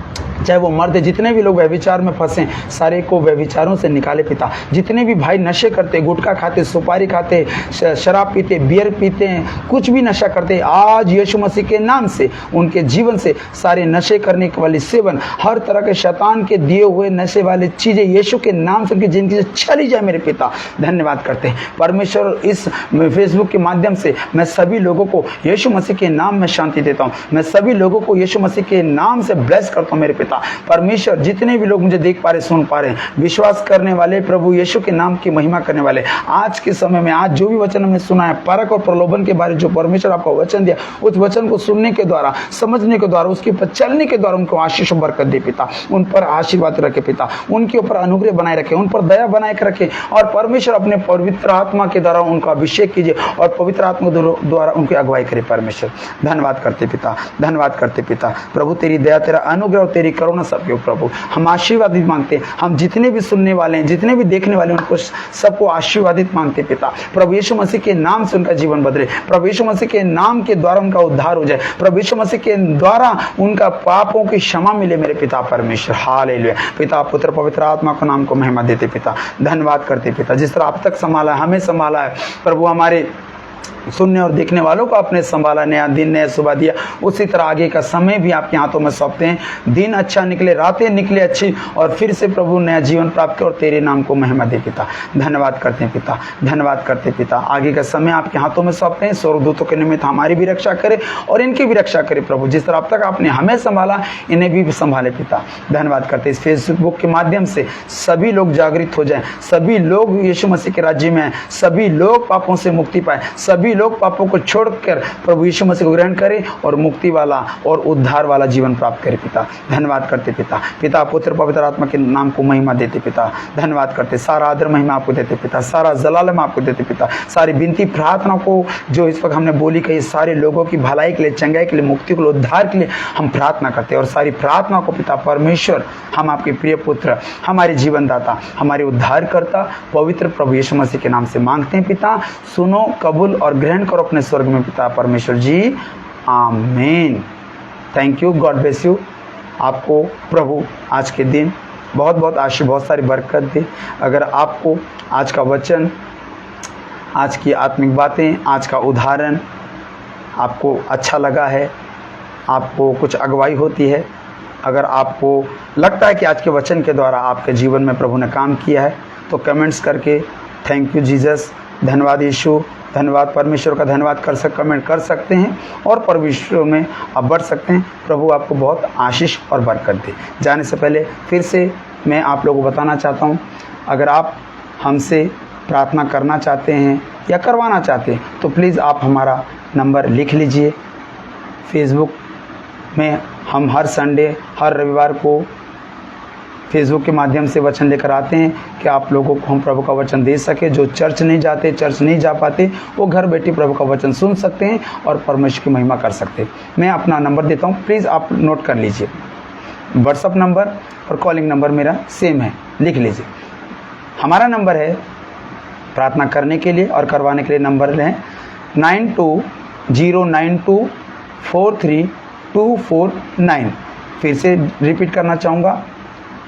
[SPEAKER 1] चाहे वो मर्द है, जितने भी लोग व्यभिचार में फंसे, सारे को व्यभिचारों से निकाले पिता। जितने भी भाई नशे करते, गुटखा खाते, सुपारी खाते, शराब पीते, बियर पीते हैं, कुछ भी नशा करते, आज यीशु मसीह के नाम से उनके जीवन से सारे नशे करने वाली सेवन, हर तरह के शैतान के दिए हुए नशे वाली चीजें यीशु के नाम से उनकी जिंदगी से चली जाए मेरे पिता। धन्यवाद करते हैं परमेश्वर। इस फेसबुक के माध्यम से मैं सभी लोगों को यीशु मसीह के नाम में शांति देता हूँ। मैं सभी लोगों को यीशु मसीह के नाम से ब्लेस करता हूँ मेरे पिता। परमेश्वर जितने भी लोग मुझे देख पा रहे, सुन पा रहे, विश्वास करने वाले, प्रभु यीशु के नाम की महिमा करने वाले, आज के समय में, आज जो भी वचन हमने सुना है, परख और प्रलोभन के बारे जो परमेश्वर आपका वचन दिया, उस वचन को सुनने के द्वारा, समझने के द्वारा, उसके ऊपर चलने के द्वारा उनको आशीष और बरकत दे पिता। उन पर आशीर्वाद रखे पिता, उनके ऊपर अनुग्रह बनाए रखे, उन पर दया बनाए रखे, और परमेश्वर अपने पवित्र आत्मा के द्वारा उनका अभिषेक कीजिए, और पवित्र आत्मा द्वारा उनकी अगुवाई करे परमेश्वर। धन्यवाद करते पिता, धन्यवाद करते पिता। प्रभु तेरी दया, तेरा अनुग्रह और तेरी करुणा सबके प्रभु हम आशीर्वादित मांगते हैं। हम जितने भी सुनने वाले हैं, जितने भी देखने वाले हैं, उनको सबको आशीर्वादित मांगते पिता। प्रभु यीशु मसीह के नाम से उनका जीवन बदले, प्रभु यीशु मसीह के नाम के द्वारा उनका उद्धार हो जाए, प्रभु यीशु मसीह के द्वारा उनका पापों की क्षमा मिले मेरे पिता परमेश्वर। हालेलुया पिता, पुत्र, पवित्र आत्मा को नाम को महिमा देते पिता। धन्यवाद करते पिता, जिस तरह आप तक संभाला, हमें संभाला है प्रभु, हमारे सुनने और देखने वालों को आपने संभाला, नया दिन नया सुबह दिया, उसी तरह आगे का समय भी आपके हाथों में सौंपते हैं। दिन अच्छा निकले, रातें निकले अच्छी, और फिर से प्रभु नया जीवन प्राप्त कर और तेरे नाम को महिमा दे पिता। धन्यवाद करते हैं पिता, धन्यवाद करते हैं पिता। आगे का समय आपके हाथों में सौंपते हैं। स्वर्गदूतों के निमित्त हमारी भी रक्षा करे और इनकी भी रक्षा करे प्रभु। जिस तरह अब तक आपने हमें संभाला, इन्हें भी संभाले पिता। धन्यवाद करते हैं। इस फेसबुक के माध्यम से सभी लोग जागृत हो जाएं, सभी लोग यीशु मसीह के राज्य में आए, सभी लोग पापों से मुक्ति पाए, सभी लोग पापों को छोड़कर प्रभु यीशु मसीह को ग्रहण करें और मुक्ति वाला और उद्धार वाला जीवन प्राप्त करें पिता। धन्यवाद करते पिता। पिता पुत्र पवित्र आत्मा के नाम को महिमा देते पिता। धन्यवाद करते, सारा आदर महिमा आपको देते पिता, सारा जलाल हम आपको देते पिता। सारी विनती प्रार्थना को जो इस वक्त हमने बोली कही, सारे लोगों की भलाई के लिए, चंगाई के लिए, मुक्ति के लिए, उद्धार के लिए हम प्रार्थना करते हैं। और सारी प्रार्थना को पिता परमेश्वर, हम आपके प्रिय पुत्र, हमारे जीवनदाता, हमारे उद्धारकर्ता पवित्र प्रभु यीशु मसीह के नाम से मांगते हैं पिता। सुनो, कबूल और ग्रहण करो अपने स्वर्ग में पिता परमेश्वर जी। आमीन। Thank you, God bless you. आपको प्रभु आज के दिन बहुत बहुत आशीष, बहुत सारी बरकत दे। अगर आपको आज का वचन, आज की आत्मिक बातें, आज का उदाहरण आपको अच्छा लगा है, आपको कुछ अगुवाई होती है, अगर आपको लगता है कि आज के वचन के द्वारा आपके जीवन में प्रभु ने काम किया है, तो कमेंट्स करके थैंक यू जीसस, धन्यवाद यीशु, धन्यवाद परमेश्वर का धन्यवाद कमेंट कर सकते हैं और परमेश्वर में आप बढ़ सकते हैं। प्रभु आपको बहुत आशीष और बरकत दे। जाने से पहले फिर से मैं आप लोगों को बताना चाहता हूँ, अगर आप हमसे प्रार्थना करना चाहते हैं या करवाना चाहते हैं तो प्लीज़ आप हमारा नंबर लिख लीजिए। फेसबुक में हम हर संडे, हर रविवार को फेसबुक के माध्यम से वचन लेकर आते हैं कि आप लोगों को हम प्रभु का वचन दे सके। जो चर्च नहीं जाते, चर्च नहीं जा पाते, वो घर बैठे प्रभु का वचन सुन सकते हैं और परमेश्वर की महिमा कर सकते हैं। मैं अपना नंबर देता हूँ, प्लीज़ आप नोट कर लीजिए। व्हाट्सअप नंबर और कॉलिंग नंबर मेरा सेम है, लिख लीजिए। हमारा नंबर है प्रार्थना करने के लिए और करवाने के लिए नंबर है 9209243249। फिर से रिपीट करना चाहूँगा,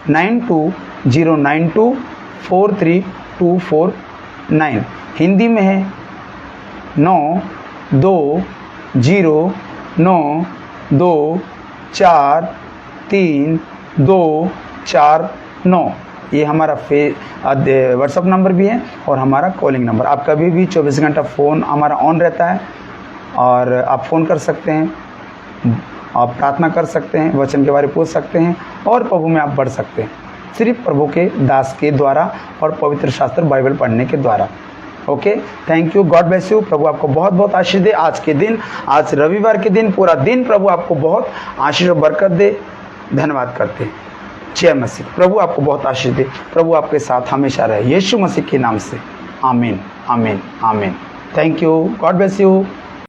[SPEAKER 1] 9209243249। हिंदी में है 9209243249। ये हमारा व्हाट्सअप नंबर भी है और हमारा कॉलिंग नंबर। आप कभी भी 24 घंटा फ़ोन हमारा ऑन रहता है और आप फ़ोन कर सकते हैं, आप प्रार्थना कर सकते हैं, वचन के बारे में पूछ सकते हैं और प्रभु में आप बढ़ सकते हैं, सिर्फ प्रभु के दास के द्वारा और पवित्र शास्त्र बाइबल पढ़ने के द्वारा। Okay, thank you, God bless you. प्रभु आपको बहुत बहुत आशीष दे। आज के दिन, आज रविवार के दिन, पूरा दिन प्रभु आपको बहुत आशीष और बरकत दे। धन्यवाद करते हैं। जय मसीह। प्रभु आपको बहुत आशीष दे। प्रभु आपके साथ हमेशा रहे, यीशु मसीह के नाम से। आमीन, आमीन, आमीन। Thank you, God bless you.